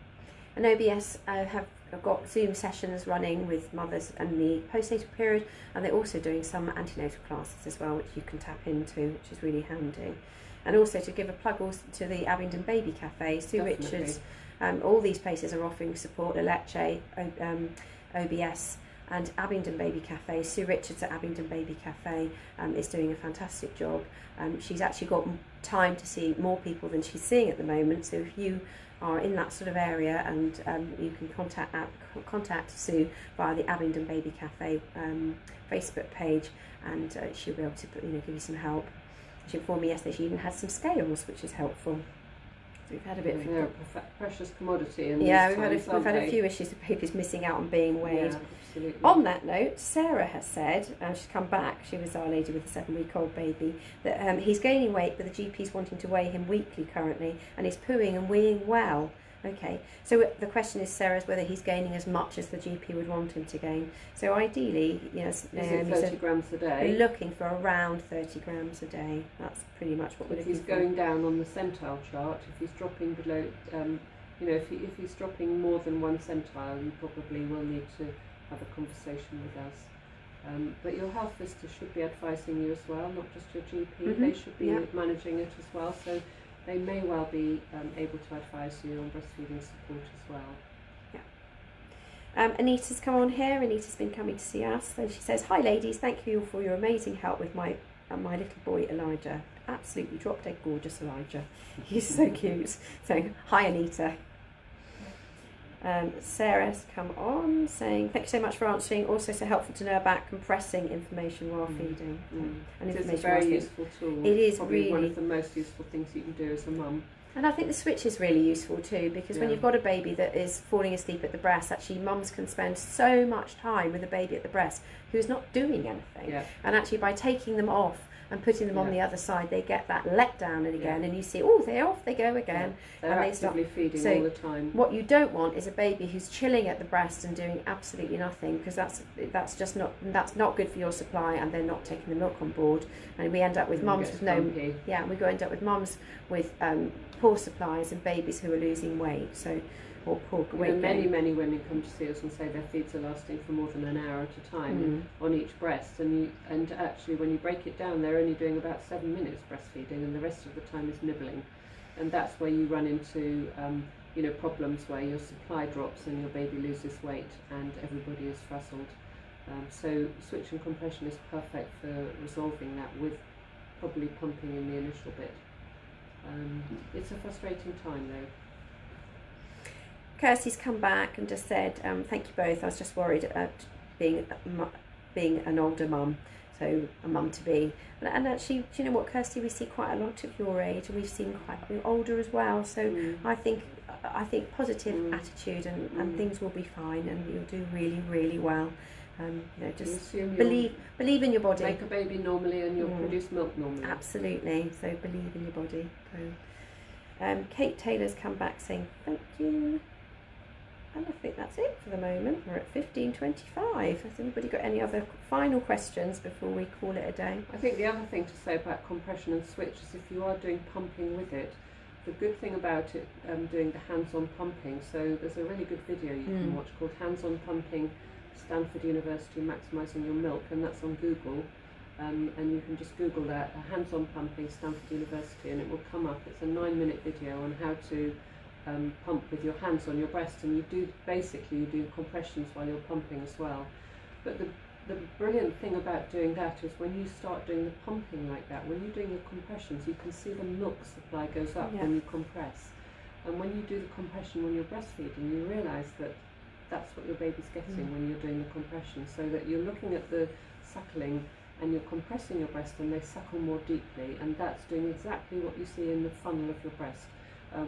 And OBS have got Zoom sessions running with mothers in the postnatal period, and they're also doing some antenatal classes as well, which you can tap into, which is really handy. And also to give a plug also to the Abingdon Baby Cafe, Sue Richards, all these places are offering support, La Leche, OBS, and Abingdon Baby Cafe. Sue Richards at Abingdon Baby Cafe is doing a fantastic job. She's actually got time to see more people than she's seeing at the moment, so if you are in that sort of area, and you can contact Sue via the Abingdon Baby Cafe Facebook page, and she'll be able to give you some help. She informed me yesterday she even had some scales, which is helpful. So we've had a bit of a precious commodity. In we've had a few issues of babies missing out on being weighed. Yeah, absolutely. On that note, Sarah has said, she's come back, she was our lady with a 7-week-old baby, that he's gaining weight, but the GP's wanting to weigh him weekly currently, and he's pooing and weeing well. Okay, so the question is, Sarah, is whether he's gaining as much as the GP would want him to gain. So ideally, is it 30 grams a day? We're looking for around 30 grams a day. That's pretty much what we're looking for. If he's going down on the centile chart, if he's dropping below, if he's dropping more than 1 centile, you probably will need to have a conversation with us. But your health visitor should be advising you as well, not just your GP. Mm-hmm. They should be managing it as well. So they may well be able to advise you on breastfeeding support as well. Yeah. Anita's come on here. Anita's been coming to see us. So she says, "Hi ladies, thank you for your amazing help with my little boy Elijah. Absolutely drop dead gorgeous Elijah. He's so cute." So hi Anita. Sarah's come on saying, "Thank you so much for answering. Also so helpful to know about compressing information while feeding." And it's a very useful tool. It is probably really one of the most useful things you can do as a mum. And I think the switch is really useful too, because when you've got a baby that is falling asleep at the breast, actually mums can spend so much time with a baby at the breast who's not doing anything. Yeah. And actually by taking them off and putting them on the other side, they get that let down and again, and you see, oh, they're off they go again. They're and actively feeding all the time. What you don't want is a baby who's chilling at the breast and doing absolutely nothing, because that's just not good for your supply, and they're not taking the milk on board, and we end up with mums with end up with mums with poor supplies and babies who are losing weight. So. Many women come to see us and say their feeds are lasting for more than an hour at a time on each breast, and actually when you break it down, they're only doing about 7 minutes breastfeeding, and the rest of the time is nibbling, and that's where you run into problems where your supply drops and your baby loses weight and everybody is frazzled. So switch and compression is perfect for resolving that, with probably pumping in the initial bit. It's a frustrating time though. Kirsty's come back and just said, "Thank you both. I was just worried about being an older mum, so a mum to be." And actually, do you know what, Kirsty? We see quite a lot of your age, and we've seen quite older as well. So I think positive attitude and things will be fine, and you'll do really, really well. Just believe in your body. Make a baby normally, and you'll produce milk normally. Absolutely. So believe in your body. So, Kate Taylor's come back saying thank you. And I think that's it for the moment. We're at 15:25. Has anybody got any other final questions before we call it a day? I think the other thing to say about compression and switch is, if you are doing pumping with it, the good thing about it, doing the hands-on pumping, so there's a really good video you can watch called Hands-on Pumping Stanford University Maximising Your Milk, and that's on Google. And you can just Google that, hands-on pumping, Stanford University, and it will come up. It's a 9-minute video on how to pump with your hands on your breast, and you do compressions while you're pumping as well. But the brilliant thing about doing that is when you start doing the pumping like that, when you're doing your compressions, you can see the milk supply goes up when you compress. And when you do the compression when you're breastfeeding, you realise that that's what your baby's getting when you're doing the compression, so that you're looking at the suckling and you're compressing your breast and they suckle more deeply, and that's doing exactly what you see in the funnel of your breast.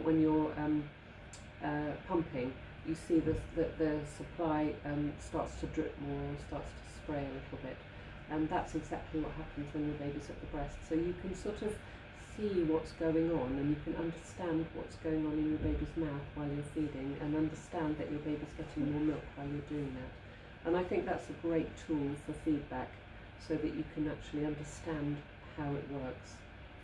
When you're pumping, you see the supply starts to drip more, starts to spray a little bit, and that's exactly what happens when your baby's at the breast. So you can sort of see what's going on, and you can understand what's going on in your baby's mouth while you're feeding, and understand that your baby's getting more milk while you're doing that. And I think that's a great tool for feedback, so that you can actually understand how it works.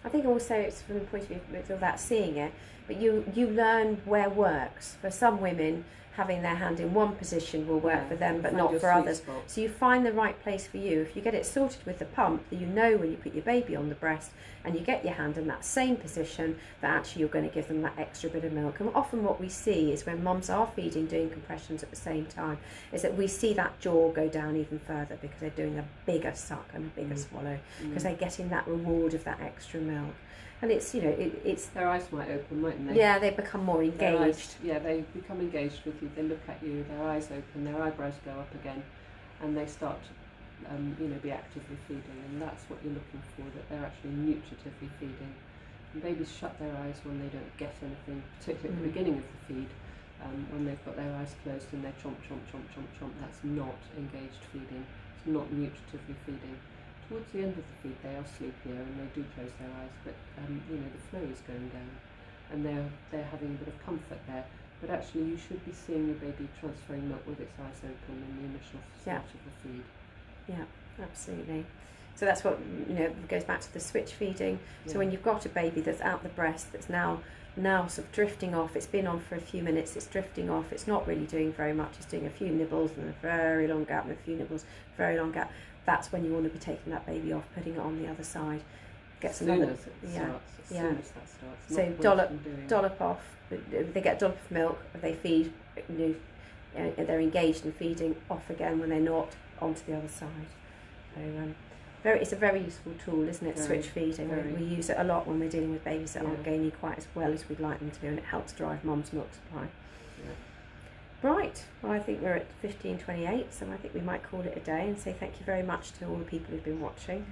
I think also it's from the point of view of that seeing it, but you learn where works. For some women, having their hand in one position will work for them, but not for others. So you find the right place for you. If you get it sorted with the pump, that you know when you put your baby on the breast and you get your hand in that same position, that actually you're going to give them that extra bit of milk. And often what we see is when mums are feeding, doing compressions at the same time, is that we see that jaw go down even further because they're doing a bigger suck and a bigger swallow, because they're getting that reward of that extra milk. And it's, you know, it's... Their eyes might open, mightn't they? Yeah, they become more engaged. They become engaged with you. They look at you, their eyes open, their eyebrows go up again, and they start to, be actively feeding. And that's what you're looking for, that they're actually nutritively feeding. And babies shut their eyes when they don't get anything, particularly at the beginning of the feed, when they've got their eyes closed and they're chomp, chomp, chomp, chomp, chomp. That's not engaged feeding. It's not nutritively feeding. Towards the end of the feed, they are sleepier and they do close their eyes, but the flow is going down, and they're having a bit of comfort there. But actually, you should be seeing your baby transferring milk with its eyes open in the initial start of the feed. Yeah, absolutely. So that's what goes back to the switch feeding. So when you've got a baby that's out the breast, that's now sort of drifting off, it's been on for a few minutes, it's drifting off, it's not really doing very much, it's doing a few nibbles and a very long gap and a few nibbles, very long gap. That's when you want to be taking that baby off, putting it on the other side. As soon as that starts. So dollop off. They get a dollop of milk. They feed. They're engaged in feeding. Off again when they're not, onto the other side. So it's a very useful tool, isn't it? Switch feeding. We use it a lot when we're dealing with babies that aren't gaining quite as well as we'd like them to, and it helps drive mum's milk supply. Yeah. Right, well, I think we're at 15:28, so I think we might call it a day and say thank you very much to all the people who've been watching.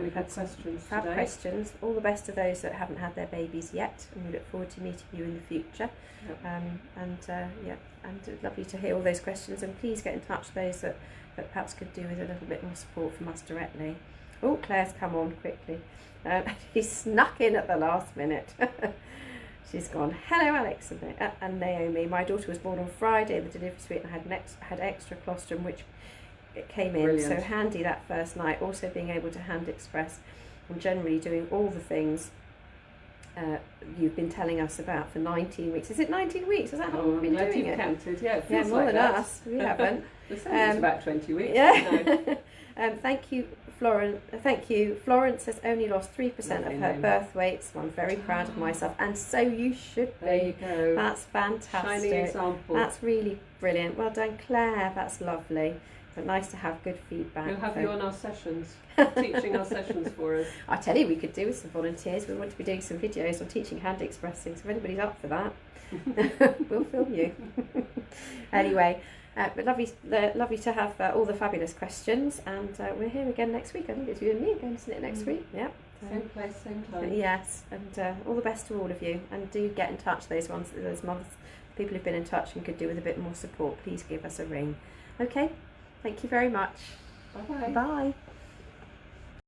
We've had questions today. Questions. All the best to those that haven't had their babies yet, and we look forward to meeting you in the future. Yep. And lovely to hear all those questions, and please get in touch those that perhaps could do with a little bit more support from us directly. Oh, Claire's come on quickly. He snuck in at the last minute. She's gone, hello Alex and Naomi. My daughter was born on Friday in the delivery suite and had extra colostrum, which it came in. Brilliant. So handy that first night. Also being able to hand express and generally doing all the things you've been telling us about for 19 weeks. Is it 19 weeks? Is that how we've been doing it? Counted. Yeah, it feels feels more like than that. us. We haven't. It's about 20 weeks. Yeah. Thank you, Florence. Thank you. Florence has only lost 3% of her birth weight, so I'm very proud of myself, and so you should be. There you go. That's fantastic. Shining example. That's really brilliant. Well done, Claire. That's lovely. But nice to have good feedback. We'll have you on our sessions, teaching our sessions for us. I tell you, we could do with some volunteers. We want to be doing some videos on teaching hand expressing, so if anybody's up for that, we'll film you. Anyway. But lovely to have all the fabulous questions, and we're here again next week. I think it's you and me again, isn't it, next week? Yeah. Same place, same time. Yes, and all the best to all of you. And do get in touch, those mothers, people who've been in touch and could do with a bit more support. Please give us a ring. Okay, thank you very much. Bye-bye. Bye.